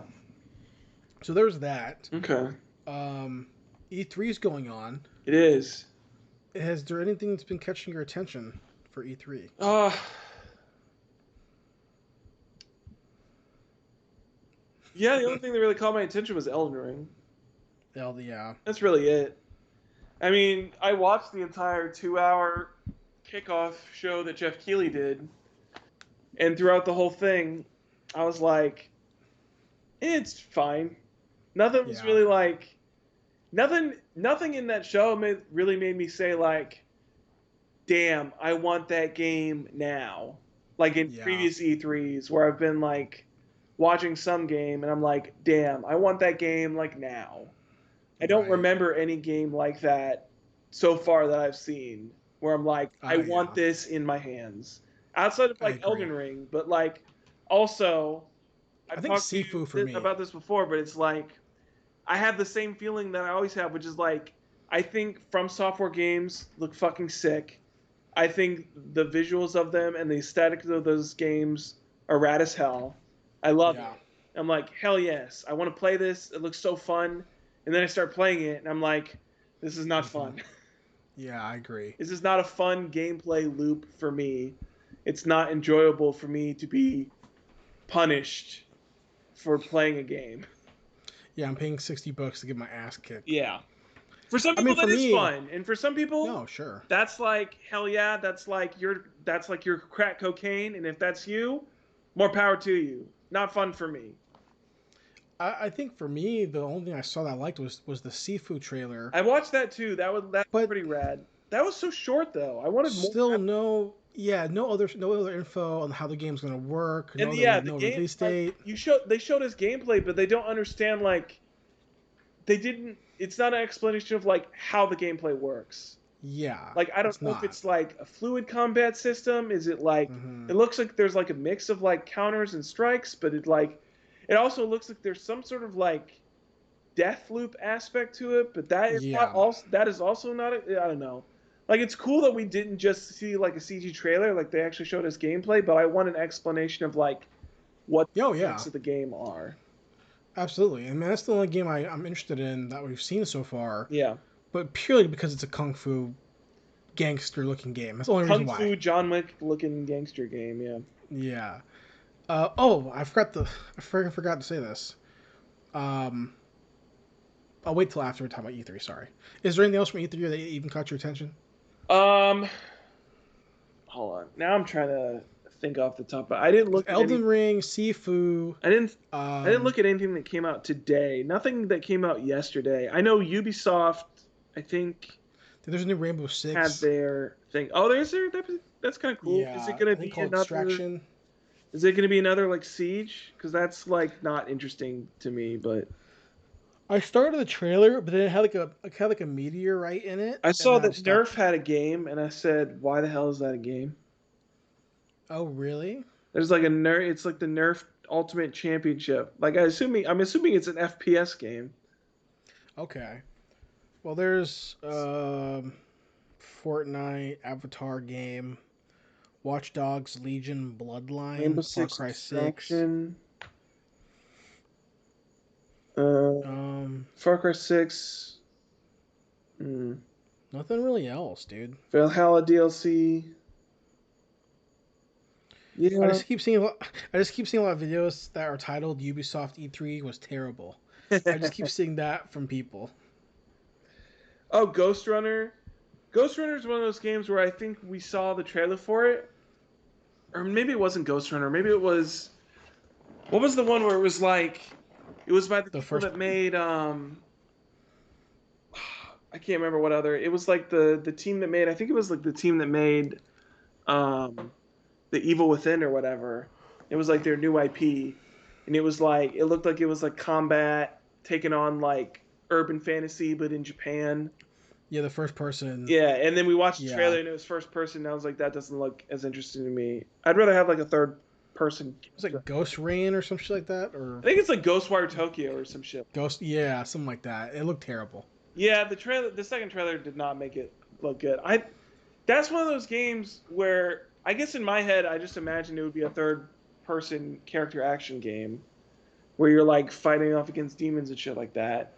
so there's that. Okay. Um, E3 is going on. It is. Has there anything that's been catching your attention for E3? Uh yeah, the only thing that really caught my attention was Elden Ring. Yeah, That's really it. I mean, I watched the entire 2 hour kickoff show that Jeff Keighley did, and throughout the whole thing, I was like, it's fine. Nothing was yeah, really like nothing in that show really made me say like, damn, I want that game now. Like in yeah. previous E3s where I've been like watching some game and I'm like, damn, I want that game like now. I don't Right. remember any game like that so far that I've seen where I'm like, I want Yeah. this in my hands. Outside of I like agree. Elden Ring, but like also I I've think talked to Sifu for you me. about this before, but it's like I have the same feeling that I always have, which is like I think From Software games look fucking sick. I think the visuals of them and the aesthetics of those games are rad as hell. I love Yeah. it. I'm like, hell yes, I want to play this. It looks so fun. And then I start playing it, and I'm like, this is not hmm fun. Yeah, I agree. This is not a fun gameplay loop for me. It's not enjoyable for me to be punished for playing a game. Yeah, I'm paying $60 to get my ass kicked. Yeah. For some I people mean, for that is me, fun, and for some people no, sure. that's like hell yeah, that's like your crack cocaine, and if that's you, more power to you. Not fun for me. I think for me, the only thing I saw that I liked was the Sifu trailer, I watched that too. That's but pretty rad. That was so short though. I wanted more. still no other info on how the game's gonna work. And No other yeah, the no game release like date. they showed us gameplay, but they don't understand like they didn't. It's not an explanation of like how the gameplay works. Yeah, Like I don't it's know if not. it's like a fluid combat system. Is it like hmm it looks like there's like a mix of like counters and strikes, but it also looks like there's some sort of like death loop aspect to it, but Yeah, that is also not I don't know. Like it's cool that we didn't just see like a CG trailer, like they actually showed us gameplay, but I want an explanation of like what oh the yeah, mechanics of the game are. absolutely. I mean, that's the only game I'm interested in that we've seen so far, Yeah. but purely because it's a kung fu gangster looking game. That's the only reason Kung why. Fu John Wick looking gangster game, yeah. Yeah. Oh, I forgot to say this. Um, I'll wait till after we talk about E3. Sorry. Is there anything else from E3 that even caught your attention? Um hold on. Now I'm trying to think off the top, but I didn't Because look at any Elden Ring, Sifu. I didn't I didn't Um, look at anything that came out today. Nothing that came out yesterday. I know Ubisoft, I think, there's a new Rainbow had Six. their thing. Oh, there's there. That's kind of cool. Is it Yeah, gonna I think be called another? Extraction. Is it gonna be another like Siege? Because that's like not interesting to me. But I started the trailer, but then it had like a meteorite in it, I and saw then I that stopped. Nerf had a game, and I said, "Why the hell is that a game?" Oh, really? There's like a Nerf. It's like the Nerf Ultimate Championship. Like I'm assuming it's an FPS game. Okay. Well, there's Fortnite, Avatar game, Watch Dogs Legion Rainbow Bloodline, Far Six Cry 6. Extraction. Uh, Um, Far Cry 6. Mm, Nothing really else, dude. Valhalla DLC. I Yeah. just keep seeing a lot, I just keep seeing a lot of videos that are titled Ubisoft E3 was terrible. I just keep seeing that from people. Oh, Ghost Runner. Ghost Runner is one of those games where I think we saw the trailer for it, or maybe it wasn't Ghost Runner. Maybe it was. What was the one where it was like? It was by the The people first, that made. I can't remember what other. It was like the team that made. I think it was like the team that made um, the Evil Within or whatever. It was like their new IP, and it was like it looked like it was like combat taking on like urban fantasy, but in Japan. yeah, the first person. Yeah, and then we watched the Yeah, trailer and it was first person. And I was like, that doesn't look as interesting to me. I'd rather have like a third person. it was like Ghost Rain or some shit like that, or I think it's like Ghostwire Tokyo or some shit. Ghost. Yeah, something like that. It looked terrible. Yeah, the second trailer did not make it look good. That's one of those games where I guess in my head I just imagined it would be a third person character action game where you're like fighting off against demons and shit like that.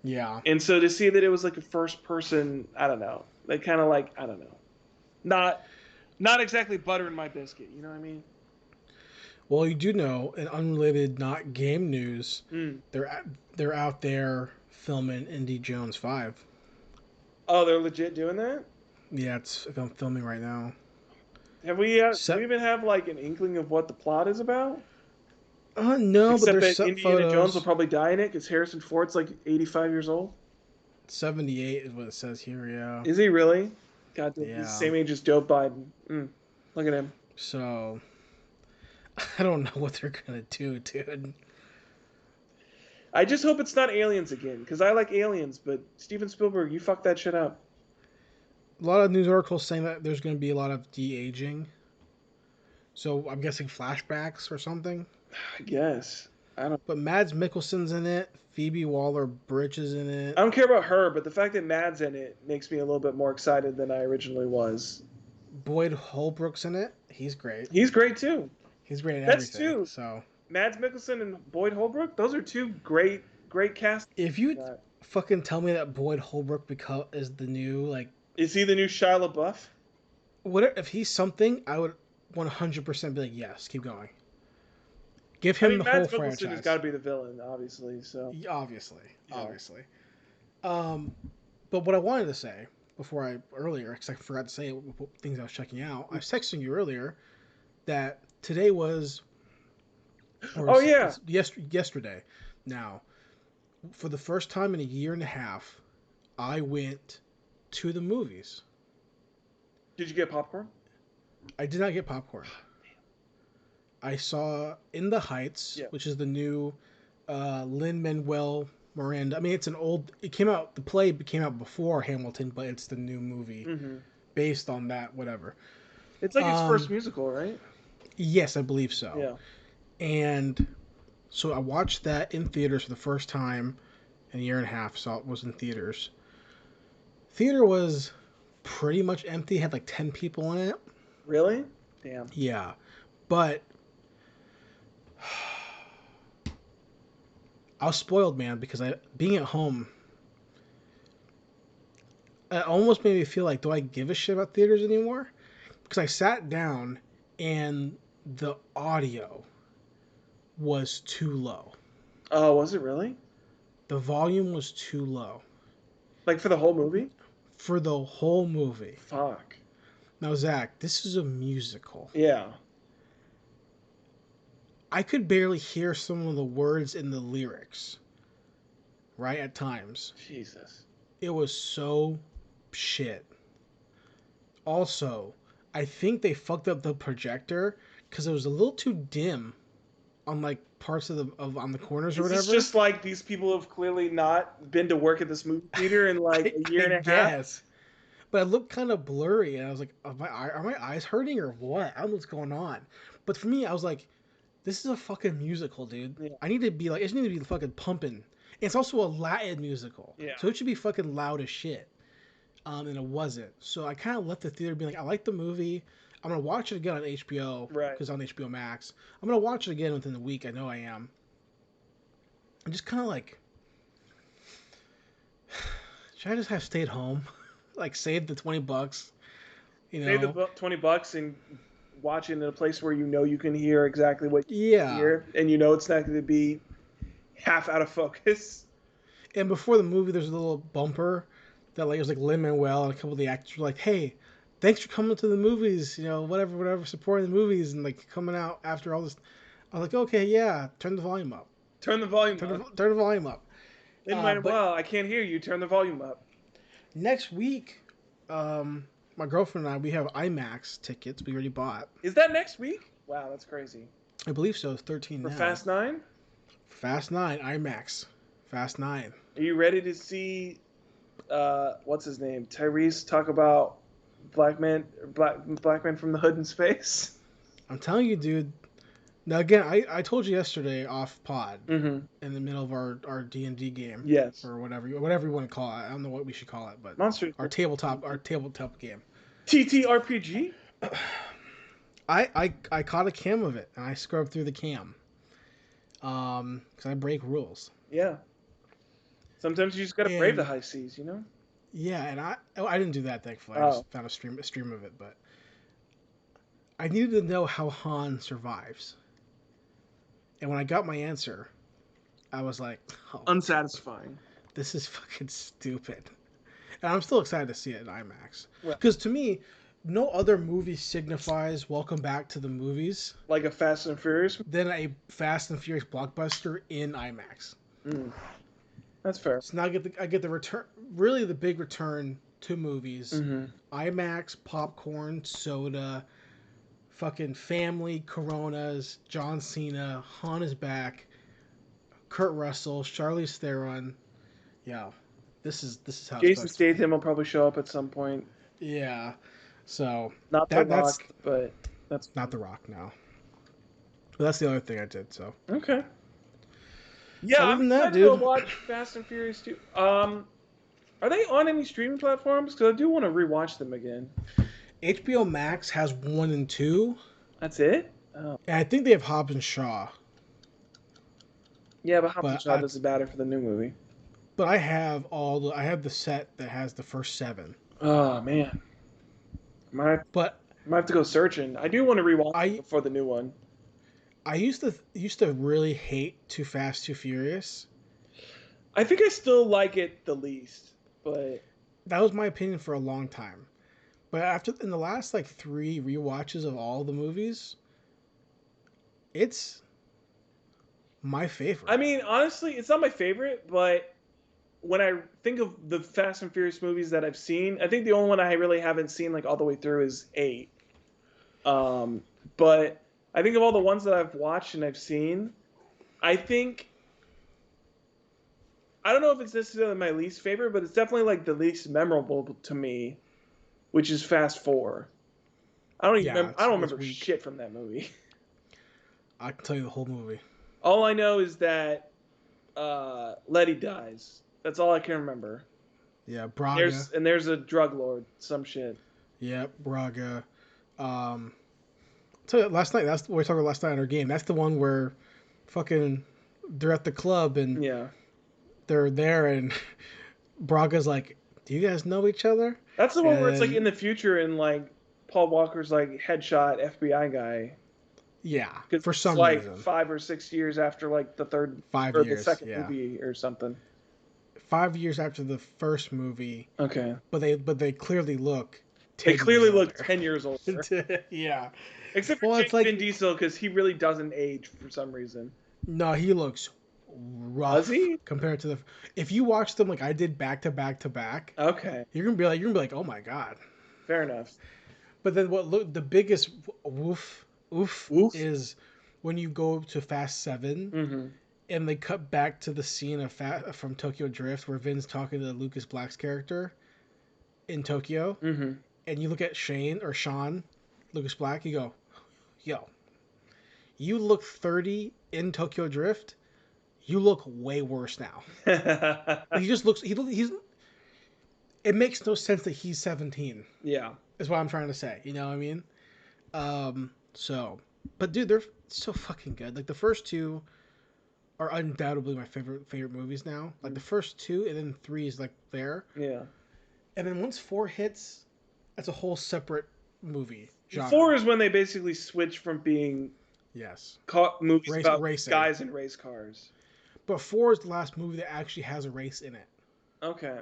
Yeah. And so to see that it was like a first person, I don't know, like kind of like I don't know, not not exactly butter in my biscuit. You know what I mean? Well, you do know, in unrelated, not game news, Mm. they're out there filming Indy Jones 5. Oh, they're legit doing that. Yeah, it's I'm filming right now. Do we Set. even have like an inkling of what the plot is about? No, but Except there's that set Indiana Jones will photos. probably die in it because Harrison Ford's like 85 years old. 78 is what it says here. Yeah. Is he really? God, he's the Yeah. same age as Joe Biden. Look at him. So I don't know what they're gonna do, dude. I just hope it's not aliens again because I like aliens, but Steven Spielberg, you fucked that shit up. A lot of news articles saying that there's gonna be a lot of de aging. So I'm guessing flashbacks or something. I guess. I don't. But Mads Mikkelsen's in it. Phoebe Waller-Bridge is in I it. don't care about her, but the fact that Mad's in it makes me a little bit more excited than I originally was. Boyd Holbrook's in it. He's great. He's great too. He's great in That's everything. two. So Mads Mikkelsen and Boyd Holbrook. Those are two great casts. if you fucking tell me that Boyd Holbrook is the new like Is he the new Shia LaBeouf? what if he's something, I would 100% be like yes, keep going. Give I him mean, the whole Mads Mikkelsen franchise. has got to be the villain, obviously. So Obviously, Yeah. obviously. But what I wanted to say before earlier, because I forgot to say things I was checking out. I was texting you earlier that today was, Oh, yeah. yesterday. Now, for the first time in a year and a half, I went to the movies. Did you get popcorn? I did not get popcorn. I saw In the Heights, Yeah. which is the new Lin-Manuel Miranda. I mean, it's an old. It came out. The play came out before Hamilton, but it's the new movie Mm-hmm. based on that. Whatever. It's like his first musical, right? Yes, I believe so. Yeah. And so I watched that in theaters for the first time in a year and a half. So it was in theaters. Theater was pretty much empty. Had like 10 people in it. Really? Damn. Yeah, but I was spoiled, man, because being at home, it almost made me feel like, do I give a shit about theaters anymore? Because I sat down and the audio was too low. Oh, was it really? The volume was too low Like for the whole movie? for the whole movie. Fuck. Now, Zach, this is a musical. Yeah. I could barely hear some of the words in the lyrics, right, at times. Jesus. It was so shit. Also, I think they fucked up the projector because it was a little too dim on like parts of on the corners or whatever. It's just like these people have clearly not been to work at this movie theater in like a year and a half. Yes. But it looked kind of blurry, and I was like, are my eyes hurting or what? I don't know what's going on. But for me, I was like, this is a fucking musical, dude. Yeah. I need to be like, it should need to be fucking pumping. It's also a Latin musical, Yeah. so it should be fucking loud as shit. And it wasn't. So I kind of left the theater being like, I like the movie. I'm gonna watch it again on HBO, Right. Because on HBO Max. I'm gonna watch it again within the week. I know I am. I'm just kind of like, should I just have stayed home, like save the $20, you know? Save the $20 and watch it in a place where you know you can hear exactly what you Yeah. hear, and you know it's not going to be half out of focus. And before the movie, there's a little bumper that like it was like Lin-Manuel and a couple of the actors were like, "Hey, thanks for coming to the movies. You know, whatever, supporting the movies and like coming out after all this." I was like, "Okay, yeah, turn the volume up. Turn the volume up. Turn the volume up." But Well, I can't hear you. Turn the volume up. next week, my girlfriend and I we have IMAX tickets. We already bought. Is that next week? Wow, that's crazy. I believe so. It's 13 For now. Fast 9? Fast 9 IMAX. Fast 9. Are you ready to see what's his name? Tyrese talk about black man from the hood in space? I'm telling you, dude. Now again, I told you yesterday off pod Mm-hmm. in the middle of our D&D game. Yes. Or whatever you want to call it. I don't know what we should call it, but Monsters. our tabletop game. TTRPG? I caught a cam of it and I scrubbed through the cam. Because I break rules. Yeah. Sometimes you just gotta brave the high seas, you know? Yeah, and I didn't do that, thankfully. I just found a stream of it, but I needed to know how Han survives. And when I got my answer, I was like, oh, unsatisfying. This is fucking stupid. And I'm still excited to see it in IMAX. Well, because to me, no other movie signifies welcome back to the movies like a Fast and Furious than a Fast and Furious blockbuster in IMAX. That's fair. So now I get the return, really the big return to movies. Mm-hmm. IMAX, popcorn, soda, fucking family, Coronas, John Cena, Han is back, Kurt Russell, Charlize Theron. Yeah, this is how Jason Statham will probably show up at some point. Yeah, so not The Rock, but that's not The Rock now. But that's the other thing I did. So okay. Yeah, I'm excited to go watch Fast and Furious 2. Are they on any streaming platforms? Because I do want to rewatch them again. HBO Max has 1 and 2. That's it? Oh. And I think they have Hobbs and Shaw. Yeah, but Hobbs and Shaw doesn't matter for the new movie. But I have I have the set that has the first 7. Oh man. I might have to go searching. I do want to rewatch it before the new one. I used to really hate Too Fast, Too Furious. I think I still like it the least, but that was my opinion for a long time. But in the last like 3 rewatches of all the movies, it's my favorite. I mean, honestly, it's not my favorite, but when I think of the Fast and Furious movies that I've seen, I think the only one I really haven't seen like all the way through is 8. But I think of all the ones that I've watched and I've seen, I don't know if it's necessarily my least favorite, but it's definitely like the least memorable to me, which is Fast 4. I don't remember shit from that movie. I can tell you the whole movie. All I know is that Letty dies. That's all I can remember. Yeah, Braga. There's a drug lord, some shit. Yeah, Braga. So last night, that's what we were talking about last night in our game. That's the one where fucking they're at the club and they're there and Braga's like, do you guys know each other? That's the one where it's like in the future and like Paul Walker's like headshot FBI guy. Yeah, for some reason. Like 5 or 6 years after like the third the second movie or something. 5 years after the first movie. Okay. But they clearly look 10 years older. Yeah. Except for Vin Diesel, because he really doesn't age for some reason. No, he looks rough. Does he? Compared to if you watch them like I did back to back to back. Okay. You're gonna be like, oh my god. Fair enough. But then the biggest oof is when you go to Fast 7 and they cut back to the scene from Tokyo Drift where Vin's talking to Lucas Black's character in Tokyo, and you look at Sean, Lucas Black, you go, yo, you look 30 in Tokyo Drift, you look way worse now. He just looks, he's, it makes no sense that he's 17. Yeah. Is what I'm trying to say. You know what I mean? But dude, they're so fucking good. Like the first 2 are undoubtedly my favorite movies now. Like the first 2 and then 3 is like there. Yeah. And then once 4 hits, that's a whole separate movie genre. 4 is when they basically switch from being movies about racing. Guys in race cars. But 4 is the last movie that actually has a race in it. Okay.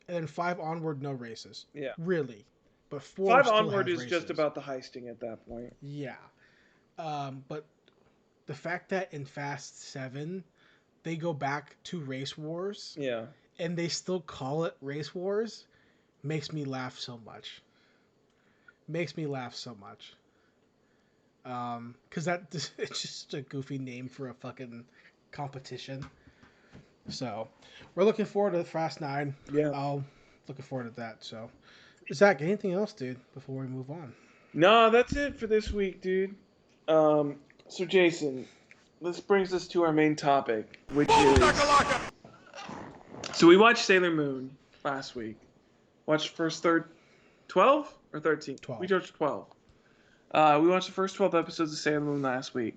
and then 5 onward, no races. Yeah. Really, but 4 5 still onward has is races. just about the heisting at that point. Yeah, but the fact that in Fast 7 they go back to race wars, Yeah. and they still call it race wars, makes me laugh so much. Makes me laugh so much. Because it's just a goofy name for a fucking competition. So, we're looking forward to Fast 9. Yeah. I'll looking forward to that. So, Zach, anything else, dude, before we move on? No, that's it for this week, dude. So Jason, this brings us to our main topic, which is... So we watched Sailor Moon last week. Watched first 12 or 13? 12. We watched 12. We watched the first 12 episodes of Sailor Moon last week.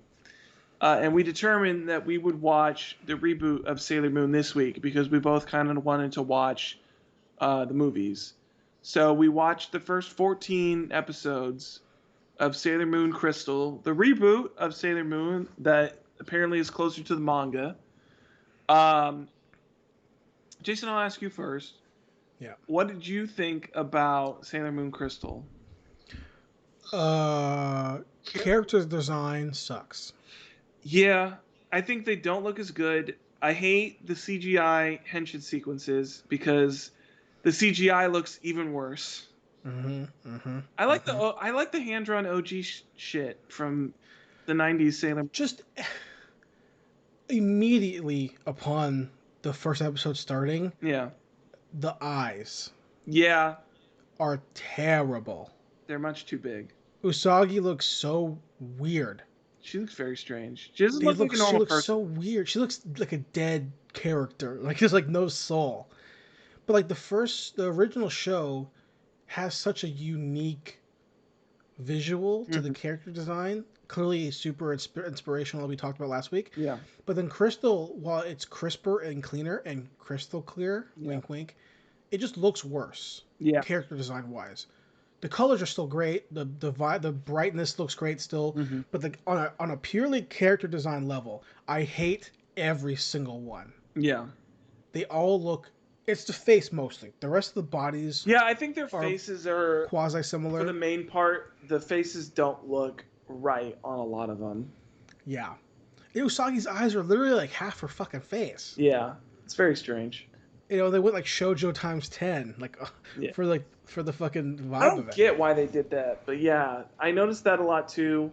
And we determined that we would watch the reboot of Sailor Moon this week because we both kind of wanted to watch the movies. So we watched the first 14 episodes of Sailor Moon Crystal, the reboot of Sailor Moon that apparently is closer to the manga. Jason, I'll ask you first. Yeah. What did you think about Sailor Moon Crystal? Character design sucks. Yeah, I think they don't look as good. I hate the CGI henshin sequences because the CGI looks even worse. I like the hand drawn OG shit from the 90s Sailor Moon. Just immediately upon the first episode starting, Yeah. the eyes Yeah, are terrible. they're much too big. Usagi looks so weird. She looks very strange. She doesn't look like a normal She looks person. so weird. She looks like a dead character. Like there's like no soul. But like the original show has such a unique visual to the character design. Clearly super inspirational, we talked about last week. Yeah. But then Crystal, while it's crisper and cleaner and crystal clear, wink wink, it just looks worse. Yeah. Character design wise. The colors are still great. The brightness looks great still. But on a purely character design level, I hate every single one. Yeah. They all look. It's the face mostly. The rest of the bodies. Yeah, I think their faces are quasi similar. For the main part, the faces don't look right on a lot of them. Yeah. Usagi's eyes are literally like half her fucking face. Yeah, it's very strange. You know, they went like shoujo times 10, like for the fucking vibe I of it. don't get why they did that, but yeah, I noticed that a lot too.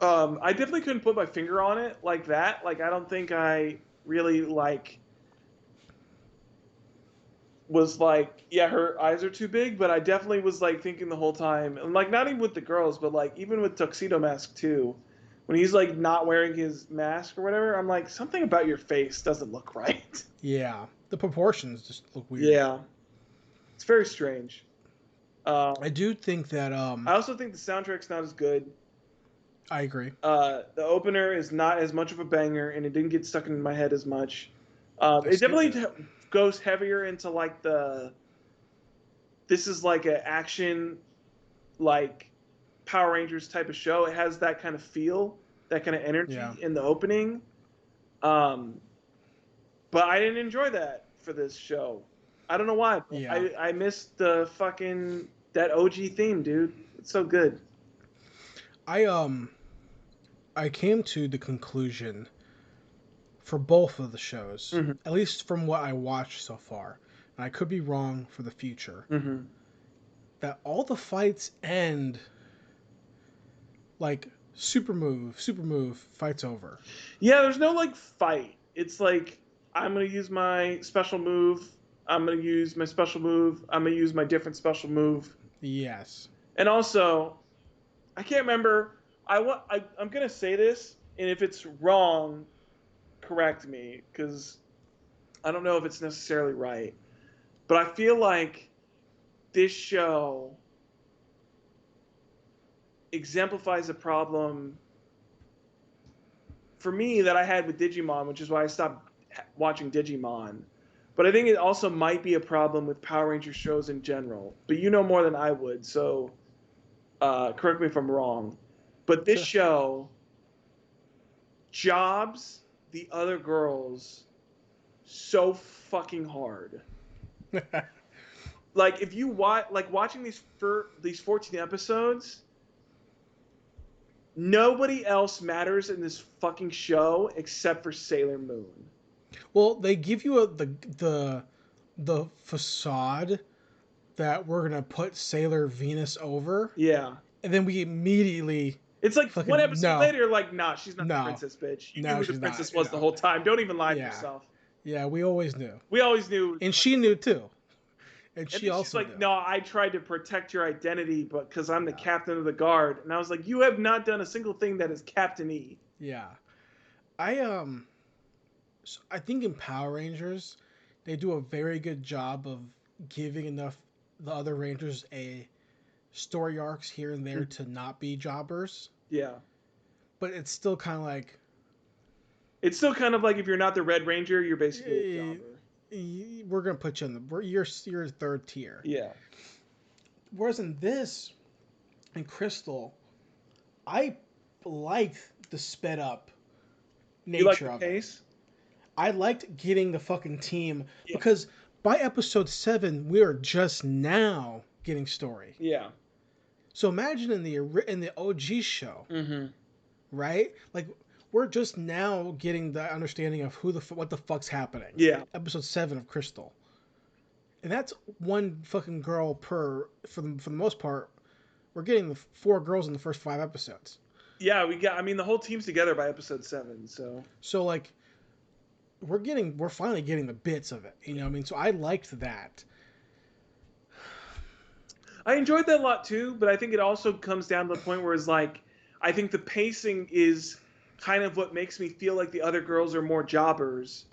I definitely couldn't put my finger on it like that. Like, I don't think I really was like, yeah, her eyes are too big, but I definitely was like thinking the whole time, and like not even with the girls, but like even with Tuxedo Mask too, when he's like not wearing his mask or whatever, I'm like, something about your face doesn't look right. Yeah, the proportions just look weird. Yeah, it's very strange. I do think that I also think the soundtrack's not as good. I agree. The opener is not as much of a banger, and it didn't get stuck in my head as much. It definitely goes heavier into like this is like an action, like Power Rangers type of show. It has that kind of feel, that kind of energy in the opening. But I didn't enjoy that for this show. I don't know why. Yeah. I missed the fucking that OG theme, dude. It's so good. I came to the conclusion for both of the shows, at least from what I watched so far, and I could be wrong for the future, that all the fights end like super move, fight's over. Yeah, there's no like fight. It's like, I'm going to use my special move. I'm going to use my special move. I'm going to use my different special move. Yes. And also, I can't remember. I'm going to say this, and if it's wrong, correct me, because I don't know if it's necessarily right. But I feel like this show exemplifies a problem for me that I had with Digimon, which is why I stopped watching Digimon. But I think it also might be a problem with Power Ranger shows in general. But you know more than I would, so correct me if I'm wrong. But this show jobs the other girls so fucking hard. Like if you watch, like watching these 14 episodes, nobody else matters in this fucking show except for Sailor Moon. Well, they give you the facade that we're gonna put Sailor Venus over, Yeah. and then we immediately It's like one fucking episode no, later, like, nah, she's not the no, princess, bitch. You knew no, who the she's not. princess was the whole time. Don't even lie to Yeah, yourself. yeah, we always knew, We always knew. and she knew too, and And she then she's also like, knew. no, I tried to protect your identity, but because I'm the captain of the guard. And I was like, you have not done a single thing that is captain-y. Yeah, I so I think in Power Rangers, they do a very good job of giving enough the other Rangers a story arcs here and there to not be jobbers, Yeah. but it's still kind of like It's still kind of like if you're not the Red Ranger, you're basically a eh, jobber. we're gonna put you in you're third tier. Yeah. Whereas in this, in Crystal, I liked the sped up You like nature the of it. pace? I liked getting the fucking team Yeah. because by episode 7 we are just now getting story. Yeah. So imagine in the OG show, Mm-hmm. right? Like we're just now getting the understanding of what the fuck's happening. Yeah. Episode 7 of Crystal, and that's one fucking girl per for the most part. We're getting the 4 girls in the first 5 episodes. Yeah, I mean, the whole team's together by episode 7, so. So like, we're finally getting the bits of it. You know what I mean? So I liked that. I enjoyed that a lot too, but I think it also comes down to the point where it's like, I think the pacing is kind of what makes me feel like the other girls are more jobbers,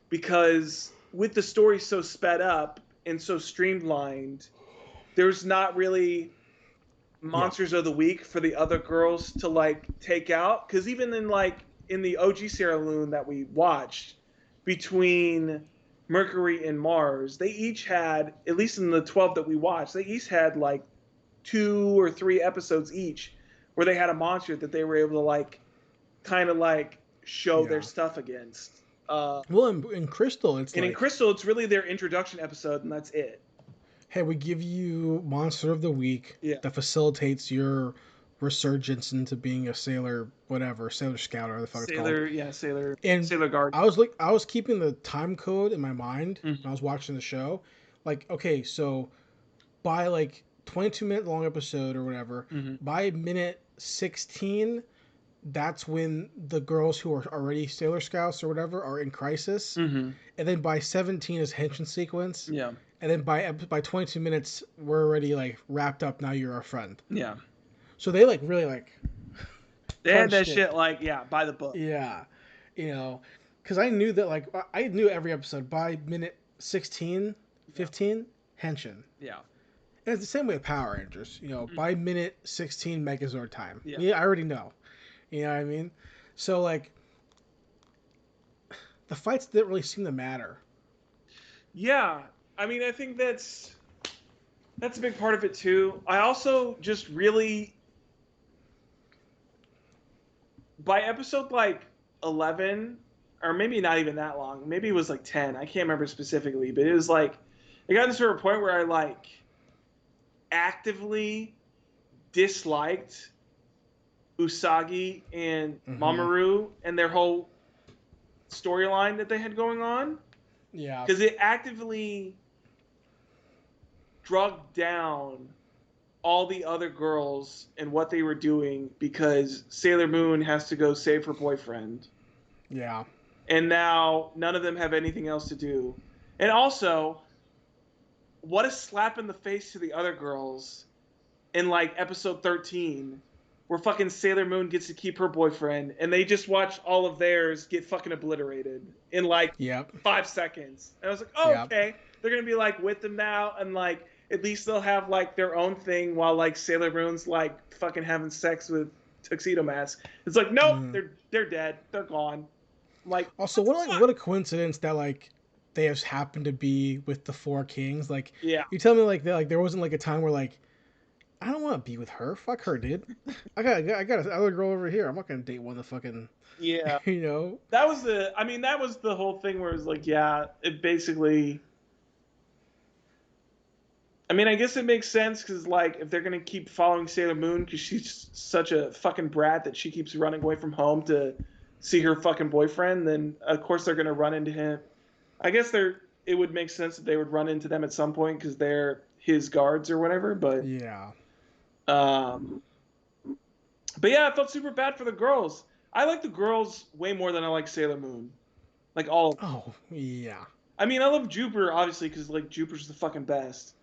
because with the story so sped up and so streamlined, there's not really monsters of the week for the other girls to like take out. Because even in the OG Sailor Moon that we watched, between Mercury and Mars, they each had, at least in the 12 that we watched, they each had like 2 or 3 episodes each where they had a monster that they were able to like kind of like show their stuff against. Well, in Crystal, it's and like, in Crystal, it's really their introduction episode, and that's it. hey, we give you Monster of the Week Yeah. that facilitates your resurgence into being a sailor, whatever, Sailor Scout or the fuck it's called. Sailor Guard. I was keeping the time code in my mind when I was watching the show. Like, okay, so by like 22-minute long episode or whatever, by minute 16, that's when the girls who are already Sailor Scouts or whatever are in crisis. And then by 17 is Henshin sequence. Yeah. And then by 22 minutes, we're already like wrapped up. Now you're our friend. Yeah. So they like really like. They had that shit like, yeah, by the book. Yeah, you know, because I knew that like I knew every episode by minute 16, 15, Henshin. Yeah. And it's the same way with Power Rangers. You know, by minute 16, Megazord time. Yeah. I already know. You know what I mean? So like, the fights didn't really seem to matter. Yeah. I mean, I think that's a big part of it too. I also just really, by episode like 11, or maybe not even that long, maybe it was like 10, I can't remember specifically, but it was like, it got to a certain point where I like actively disliked Usagi and Mamoru and their whole storyline that they had going on. Yeah. Because it actively drugged down all the other girls and what they were doing because Sailor Moon has to go save her boyfriend. Yeah. And now none of them have anything else to do. And also, what a slap in the face to the other girls in like episode 13, where fucking Sailor Moon gets to keep her boyfriend and they just watch all of theirs get fucking obliterated in like 5 seconds. And I was like, oh, okay. They're going to be like with them now and like at least they'll have like their own thing while like Sailor Moon's like fucking having sex with Tuxedo Mask. It's like, nope, they're dead. They're gone. Like, also, what a coincidence that like they just happened to be with the 4 kings. Like, you tell me like there wasn't like a time where like I don't want to be with her. Fuck her, dude. I got another girl over here. I'm not gonna date one of the fucking. Yeah. You know. That was the whole thing where it was like, yeah, it basically. I mean, I guess it makes sense because, like, if they're gonna keep following Sailor Moon because she's such a fucking brat that she keeps running away from home to see her fucking boyfriend, then of course they're gonna run into him. I guess they're. It would make sense that they would run into them at some point because they're his guards or whatever. Yeah. Um, but yeah, I felt super bad for the girls. I like the girls way more than I like Sailor Moon. Like all. Oh, yeah. I mean, I love Jupiter obviously because like Jupiter's the fucking best.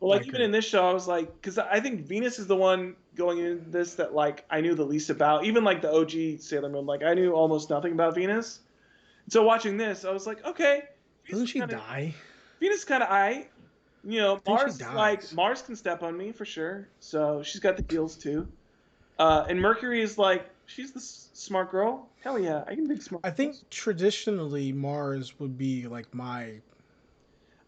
But I like even agree. in this show, I was like, because I think Venus is the one going into this that like I knew the least about. Even like the OG Sailor Moon, like I knew almost nothing about Venus. So watching this, I was like, okay, Doesn't she die? Venus kind of I. You know, I think she Mars like dies. Mars can step on me for sure. So she's got the heels too. And Mercury is like she's the smart girl. Hell yeah, I can dig smart I girls. think traditionally Mars would be like I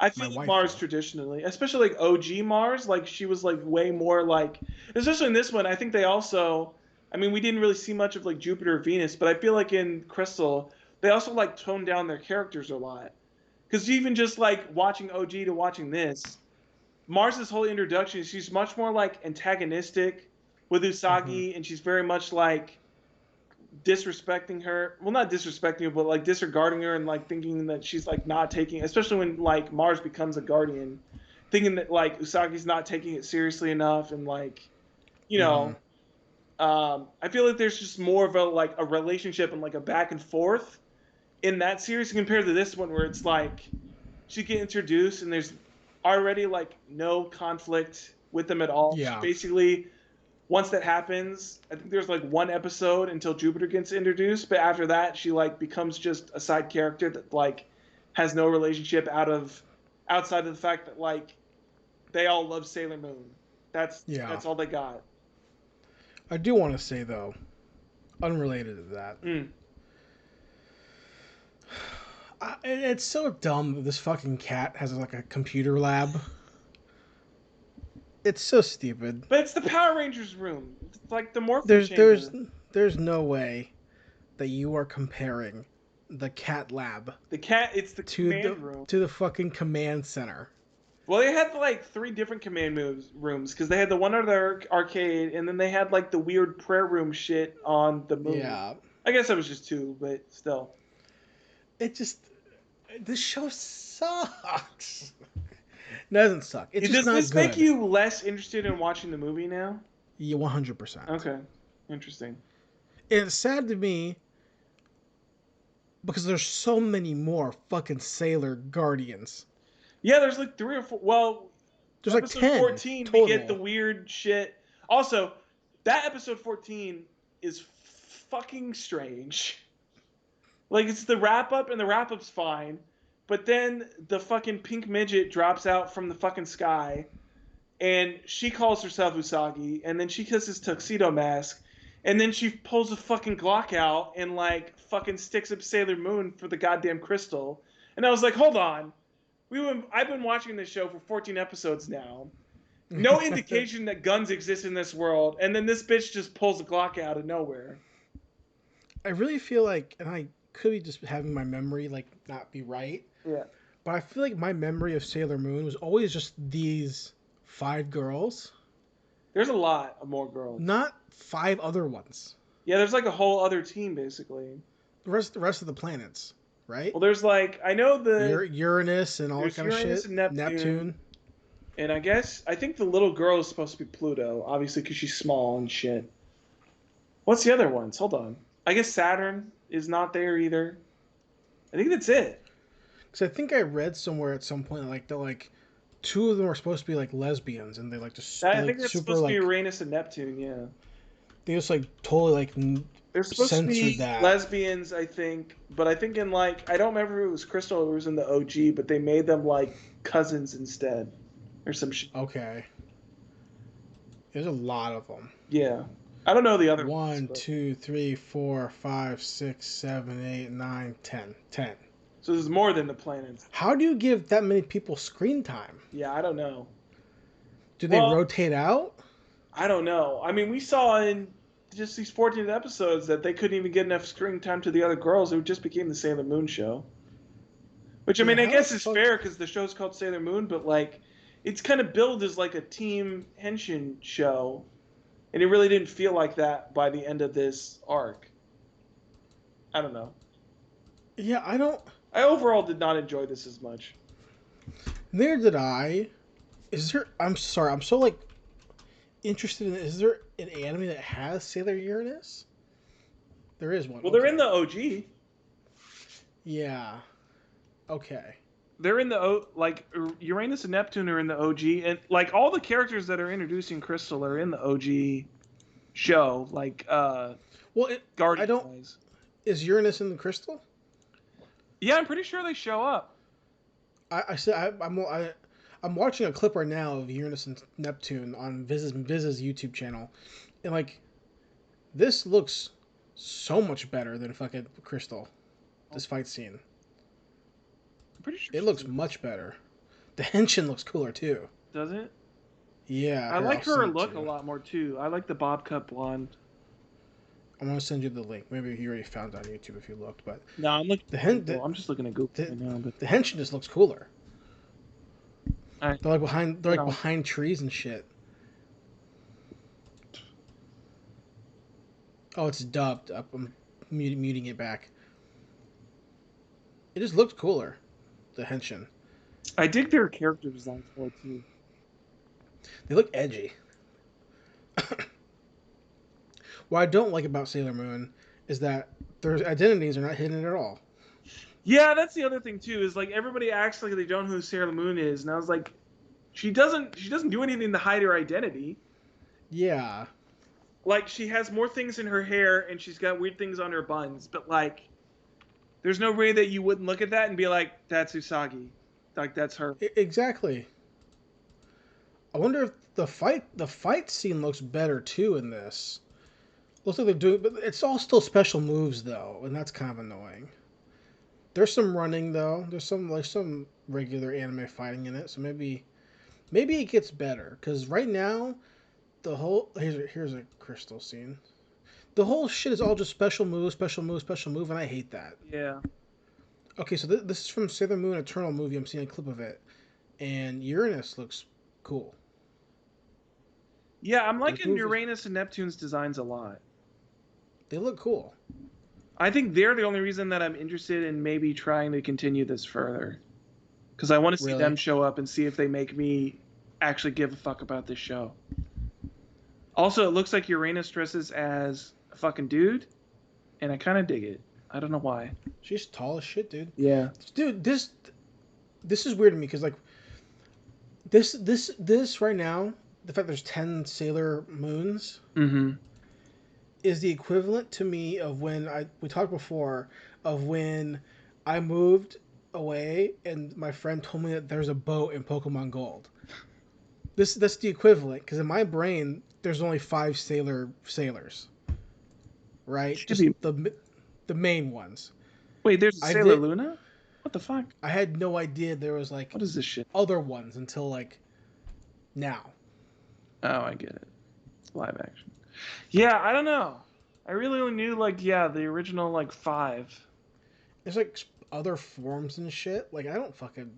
my feel like Mars waifu. traditionally, especially like OG Mars, like she was like way more like, especially in this one. I think they also, I mean, we didn't really see much of like Jupiter or Venus, but I feel like in Crystal, they also like toned down their characters a lot. Because even just like watching OG to watching this, Mars's whole introduction, she's much more like antagonistic with Hmm. Usagi, and she's very much like disrespecting her. Well, not disrespecting her, but like disregarding her and like thinking that she's like not taking, especially when like Mars becomes a guardian, thinking that like Usagi's not taking it seriously enough and like, you Hmm. know, I feel like there's just more of a like a relationship and like a back and forth in that series compared to this one where it's like she get introduced and there's already like no conflict with them at all. She Yeah. basically once that happens, I think there's like one episode until Jupiter gets introduced, but after that, she like becomes just a side character that like has no relationship outside of the fact that like they all love Sailor Moon. Yeah. That's all they got. I do want to say though, unrelated to that, Mm. it's so dumb that this fucking cat has like a computer lab. It's so stupid. But it's the Power Rangers room. It's like the morphing There's there's chamber. there's no way that you are comparing the cat lab It's the to command room. the fucking command center. Well, they had like three different command moves rooms because they had the one at the arcade, and then they had like the weird prayer room shit on the moon. Yeah. I guess that was just two, but still. It just this show sucks. It doesn't suck. It's just Does not this make good. you less interested in watching the movie now? Yeah, 100%. Okay, interesting. It's sad to me because there's so many more fucking Sailor Guardians. Yeah, there's like three or four. Well, There's like episode 10 14, we get the total. weird shit. Also, that episode 14 is fucking strange. Like, it's the wrap up, and the wrap up's fine. But then the fucking pink midget drops out from the fucking sky, and she calls herself Usagi, and then she has this tuxedo mask, and then she pulls a fucking Glock out and like fucking sticks up Sailor Moon for the goddamn crystal. And I was like, hold on, I've been watching this show for 14 episodes now. No indication that guns exist in this world, and then this bitch just pulls a Glock out of nowhere. I really feel like, and I could be just having my memory like not be right, Yeah. but I feel like my memory of Sailor Moon was always just these 5 girls, There's a lot of more girls. not 5 other ones. Yeah, there's like a whole other team basically. The rest of the planets, right? Well, there's like I know Uranus and all that there's kind of Uranus shit. and Neptune. Neptune. And I think the little girl is supposed to be Pluto, obviously because she's small and shit. What's the other ones? Hold on. I guess Saturn is not there either. I think that's it. Because I think I read somewhere at some point like that, like 2 of them are supposed to be like lesbians, and they I think like that's super supposed to be like Uranus and Neptune. Yeah, they just like totally like they're supposed to censored be that. lesbians, I think. But I think in like I don't remember if it was Crystal or it was in the OG, but they made them like cousins instead, or some shit. Okay, there's a lot of them. Yeah, I don't know the other ones, One, but 2, 3, 4, 5, 6, 7, 8, 9, 10. 10. so there's more than the planets. How do you give that many people screen time? Yeah, I don't know. Do they Well, rotate out? I don't know. I mean, we saw in just these 14 episodes that they couldn't even get enough screen time to the other girls. It just became the Sailor Moon show. Which, I Yeah, mean, I how the guess is fuck? fair because the show's called Sailor Moon, but, like, it's kind of billed as like a team henshin show, and it really didn't feel like that by the end of this arc. I don't know. Yeah, I don't. I overall did not enjoy this as much. Neither did I. Is there? I'm sorry. I'm so like interested in. Is there an anime that has Sailor Uranus? There is one. Well, they're in Okay. the OG. Yeah. Okay. They're in the like Uranus and Neptune are in the OG, and like all the characters that are introducing Crystal are in the OG show, like Well, I Guardian don't. wise. Is Uranus in the crystal? Yeah, I'm pretty sure they show up. I said I'm watching a clip right now of Uranus and Neptune on Viz's YouTube channel, and like this looks so much better than fucking Crystal. This fight scene. I'm pretty sure It looks much better. The henshin looks cooler too. does it? Yeah, I here, like I'll send her it to look a you. lot more too. I like the bob cut blonde. I'm gonna send you the link. Maybe you already found it on YouTube if you looked, but No, I'm looking. the At hen Google. I'm just looking at Google right now. But the henshin just looks cooler. all right, They're like no. behind trees and shit. Oh, it's dubbed up. I'm muting it back. It just looks cooler. The henshin. I dig their character designs more too. They look edgy. What I don't like about Sailor Moon is that their identities are not hidden at all. Yeah, that's the other thing too. Is like everybody acts like they don't know who Sailor Moon is, and I was like, she doesn't do anything to hide her identity. Yeah. Like she has more things in her hair and she's got weird things on her buns, but like there's no way that you wouldn't look at that and be like, that's Usagi. Like that's her. Exactly. I wonder if the fight scene looks better too in this. Looks like they're doing, but it's all still special moves though, and that's kind of annoying. There's some running though. There's some regular anime fighting in it, so maybe it gets better. Cause right now the whole here's a crystal scene. The whole shit is all just special move, special move, special move, and I hate that. Yeah. Okay, so this is from Sailor Moon Eternal movie. I'm seeing a clip of it, and Uranus looks cool. Yeah, I'm This liking move is Uranus and Neptune's designs a lot. they look cool. I think they're the only reason that I'm interested in maybe trying to continue this further. Because I want to see them Really? show up and see if they make me actually give a fuck about this show. Also, it looks like Uranus dresses as a fucking dude, and I kind of dig it. I don't know why. She's tall as shit, dude. Yeah. Dude, this is weird to me because like this right now, the fact there's 10 Sailor Moons Mm-hmm. is the equivalent to me of when we talked before of when I moved away and my friend told me that there's a boat in Pokemon Gold. That's the equivalent because in my brain there's only 5 sailors, right? Should Just be. the main ones. Wait, there's a I Sailor did. Luna? What the fuck? I had no idea there was like What is this shit? other ones until like now. Oh, I get it. It's live action. Yeah, I don't know. I really only knew like the original like 5. There's like other forms and shit. Like I don't fucking.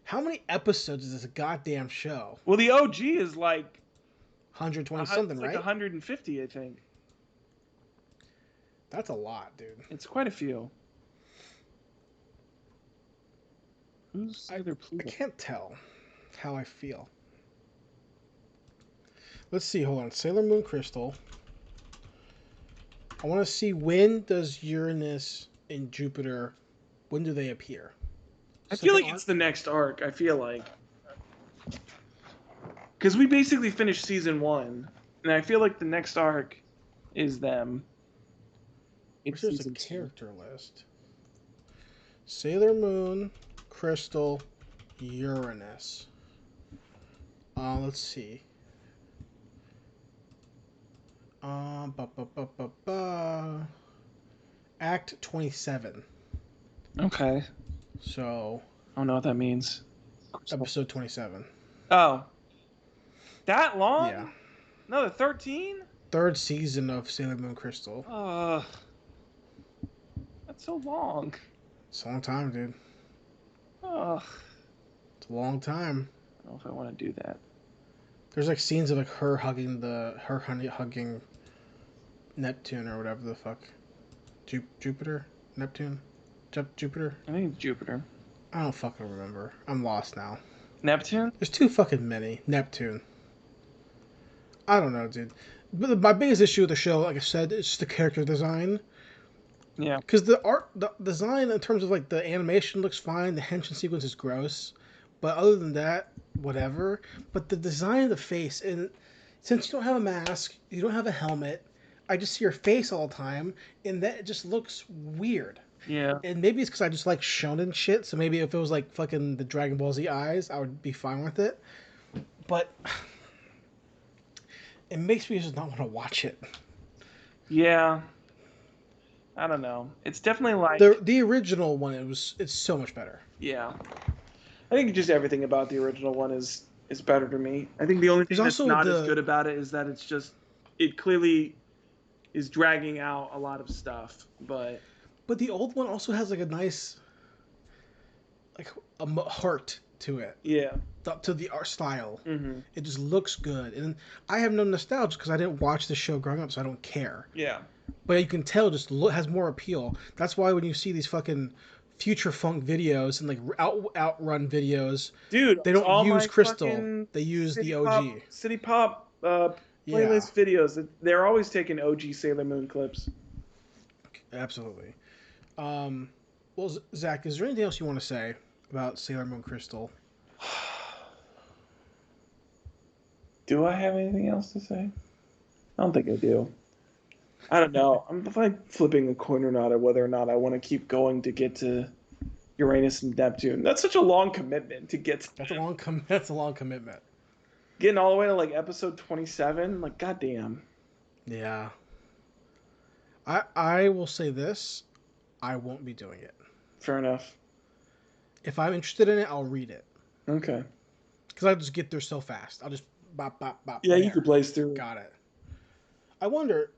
How many episodes is this goddamn show? Well, the OG is like 120 it's something, like right? 150, I think. That's a lot, dude. It's quite a few. Who's Sailor I Pluto? can't tell how I feel. Let's see. Hold on. Sailor Moon Crystal. I want to see when does Uranus and Jupiter. When do they appear? I feel like Second it's the next arc. I feel like because we basically finished season 1, and I feel like the next arc is them. It's There's a season 2. character list. Sailor Moon, Crystal, Uranus. Let's see. Ba, ba, ba, ba, ba. Act 27. Okay. So, I don't know what that means. episode 27. Oh, that long? Yeah. Another 13? Third season of Sailor Moon Crystal. That's so long. It's a long time, dude. Ugh. It's a long time. know if I want to do that. There's like scenes of like her hugging hugging Neptune or whatever the fuck. Jupiter? Neptune? Jupiter? I think it's Jupiter. I don't fucking remember. I'm lost now. Neptune? There's too fucking many. Neptune. I don't know, dude. But my biggest issue with the show, like I said, is just the character design. Yeah. Because the design in terms of like the animation looks fine. The henshin sequence is gross. But other than that, whatever. But the design of the face, and since you don't have a mask, you don't have a helmet, I just see your face all the time, and that just looks weird. Yeah. And maybe it's because I just like shonen shit, so maybe if it was like fucking the Dragon Ball Z eyes, I would be fine with it. But it makes me just not want to watch it. Yeah. I don't know. It's definitely like The original one, it's so much better. yeah. I think just everything about the original one is better to me. I think the only thing There's that's also not as the good about it is that it clearly is dragging out a lot of stuff, but but the old one also has like a nice like heart to it. yeah. To the art style. Mm-hmm. It just looks good. And I have no nostalgia because I didn't watch the show growing up, so I don't care. Yeah. But you can tell just has more appeal. That's why when you see these fucking future funk videos and like outrun videos, Dude, they all don't use my Crystal. fucking They use City the Pop, OG. City Pop Yeah, playlist videos. They're always taking OG Sailor Moon clips. absolutely. Well, Zach, is there anything else you want to say about Sailor Moon Crystal? Do I have anything else to say? I don't think I do. I don't know. I'm like flipping a coin or not, or whether or not I want to keep going to get to Uranus and Neptune. That's such a long commitment to get to That's a that's a long commitment. getting all the way to like episode 27. Like, goddamn. Yeah. I will say this. I won't be doing it. Fair enough. If I'm interested in it, I'll read it. Okay. Because I'll just get there so fast. I'll just bop, bop, bop. Yeah, there. you could blaze through. Got it. I wonder,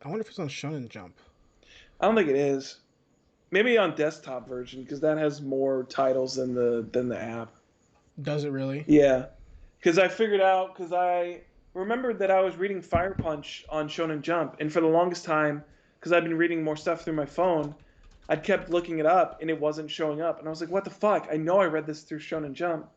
if it's on Shonen Jump. I don't think it is. Maybe on desktop version because that has more titles than the app. Does it really? Yeah, because I figured out because I remembered that I was reading Fire Punch on Shonen Jump, and for the longest time, because I've been reading more stuff through my phone, I'd kept looking it up and it wasn't showing up, and I was like, "What the fuck? I know I read this through Shonen Jump,"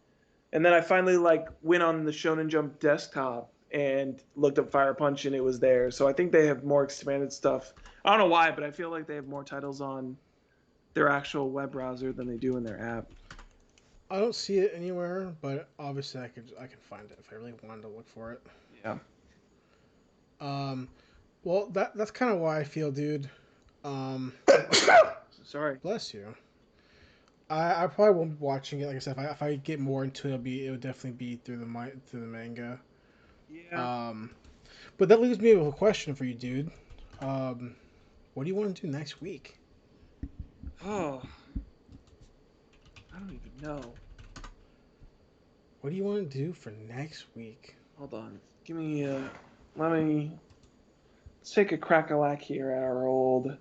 and then I finally like went on the Shonen Jump desktop and looked up Fire Punch and it was there. So I think they have more expanded stuff. I don't know why, but I feel like they have more titles on their actual web browser than they do in their app. I don't see it anywhere, but obviously I can find it if I really wanted to look for it. Yeah. Well, that's kind of why I feel, dude. Sorry. Bless you. I probably won't be watching it. Like I said, if I get more into it, it would definitely be through the manga. Yeah. But that leaves me with a question for you, dude. What do you want to do next week? Oh. I don't even know. What do you want to do for next week? Hold on. Give me let's take a crack-a-lack here at our old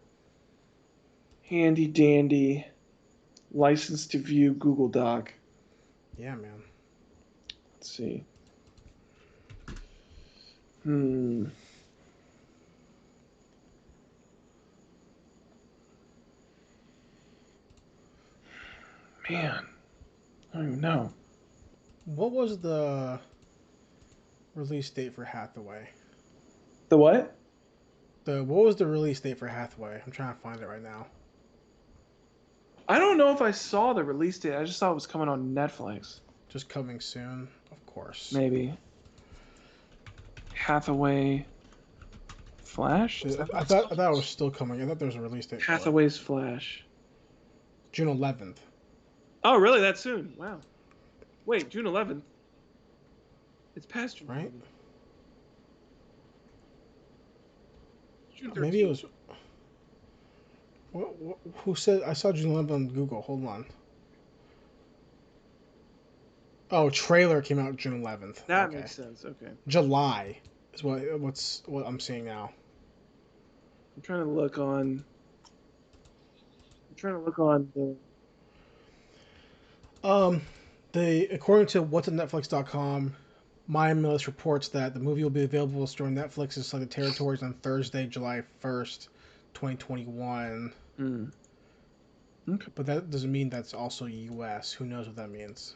handy dandy license to view Google Doc. Yeah, man. Let's see. Man, I don't even know. What was the release date for Hathaway? The what? What was the release date for Hathaway? I'm trying to find it right now. I don't know if I saw the release date. I just saw it was coming on Netflix. Just coming soon, of course. Maybe. Hathaway Flash? I thought it was still coming. I thought there was a release date. Hathaway's Flash. June 11th. Oh, really? That soon? Wow. Wait, June 11th? It's past June 11th. Right? June 13th. Maybe it was. What, who said? I saw June 11th on Google. Hold on. Oh, trailer came out June 11th. That makes sense. Okay. July is what I'm seeing now. I'm trying to look on the. According to what's on Netflix.com, Millis reports that the movie will be available during Netflix's selected territories on Thursday, July 1st, 2021. Mm. Okay. But that doesn't mean that's also U.S. Who knows what that means?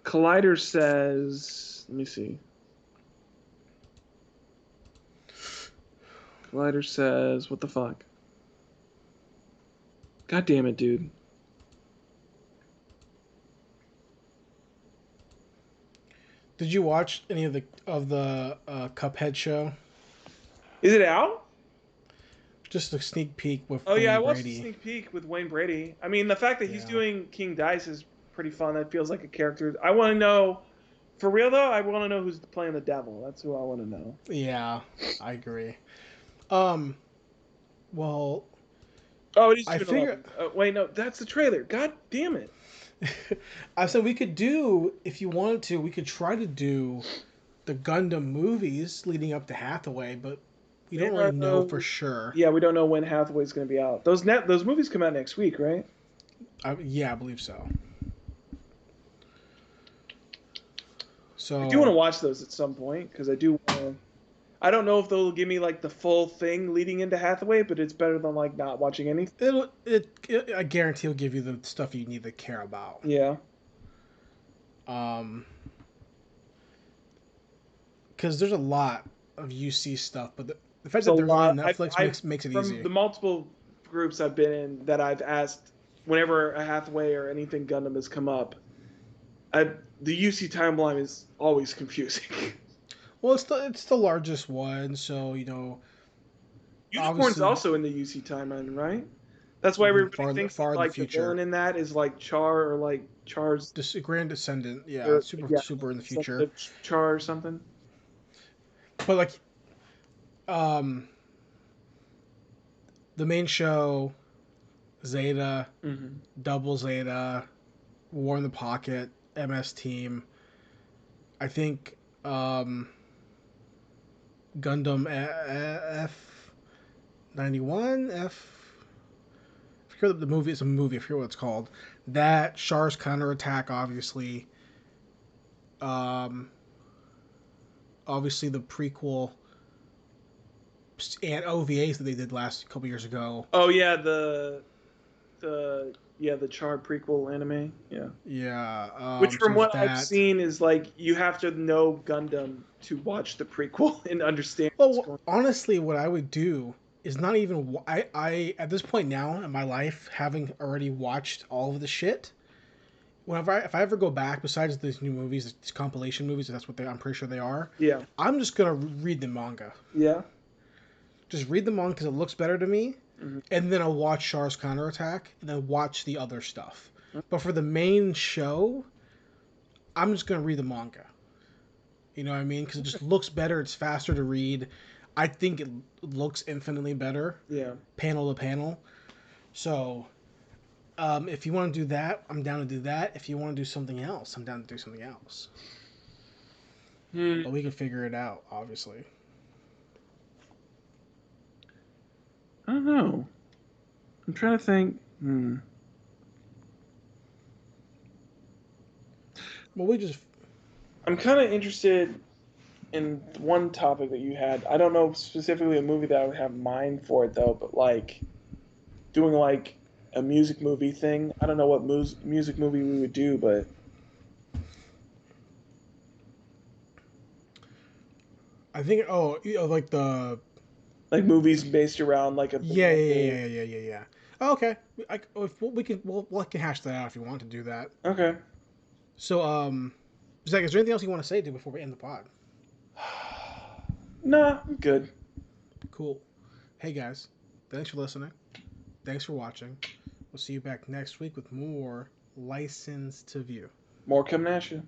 Collider says, let me see. Collider says, what the fuck? God damn it, dude. Did you watch any of the Cuphead show? Is it out? Just a sneak peek with Oh yeah, I Wayne watched the Brady. sneak peek with Wayne Brady. I mean, the fact that he's Yeah. doing King Dice is pretty fun. That feels like a character. I want to know, for real though. I want to know who's playing the devil. That's who I want to know. Yeah, I agree. Well, Oh, it is I June figure 11th. Wait, no, that's the trailer. God damn it. I said we could do, if you wanted to, we could try to do the Gundam movies leading up to Hathaway, but we We don't really don't know for know. sure. Yeah, we don't know when Hathaway's going to be out. Those movies come out next week, right? Yeah, I believe so. I do want to So watch those at some point because I do want to. I don't know if they'll give me like the full thing leading into Hathaway, but it's better than like not watching anything. I guarantee it'll give you the stuff you need to care about. Yeah. Because there's a lot of UC stuff, but the fact There's a that they're only on lot. Netflix makes it From easy. the multiple groups I've been in that I've asked whenever a Hathaway or anything Gundam has come up, the UC timeline is always confusing. Well, it's the largest one, so Unicorn's obviously also in the UC timeline, right? That's why everybody thinks that far in the like the future. villain in that is like Char or like Char's Grand Descendant, yeah, or super yeah, super in the some future. sort of Char or something. But like, um, the main show, Zeta, Mm-hmm. Double Zeta, War in the Pocket, MS Team. I think Gundam F91 F. I forget the movie. It's a movie. I forget what it's called. That Char's counterattack, obviously. Um, obviously the prequel and OVAs that they did last couple years ago. Oh yeah, the Char prequel anime. Yeah. Yeah. Which, So from there's what I've that. seen, is like you have to know Gundam to watch the prequel and understand what's Well, going honestly, what I would do is not even. I at this point now in my life, having already watched all of the shit. If I ever go back, besides these new movies, these compilation movies, that's what I'm pretty sure they are. on. Yeah. I'm just gonna read the manga. Yeah. Just read the manga because it looks better to me, Mm-hmm. and then I'll watch Char's counterattack, and then watch the other stuff. Mm-hmm. But for the main show, I'm just gonna read the manga. You know what I mean? Because it just looks better. It's faster to read. I think it looks infinitely better, Yeah. panel to panel. So, if you want to do that, I'm down to do that. If you want to do something else, I'm down to do something else. Hmm. But we can figure it out, obviously. I don't know. I'm trying to think. Well, we just I'm kind of interested in one topic that you had. I don't know specifically a movie that I would have in mind for it though, but like doing like a music movie thing. I don't know what music movie we would do, but I think like the like movies based around like a yeah. Oh, okay, we can hash that out if you want to do that. Okay. So Zach, is there anything else you want to say before we end the pod? Nah, I'm good. Cool. Hey guys, thanks for listening. Thanks for watching. We'll see you back next week with more License to View. More coming at you.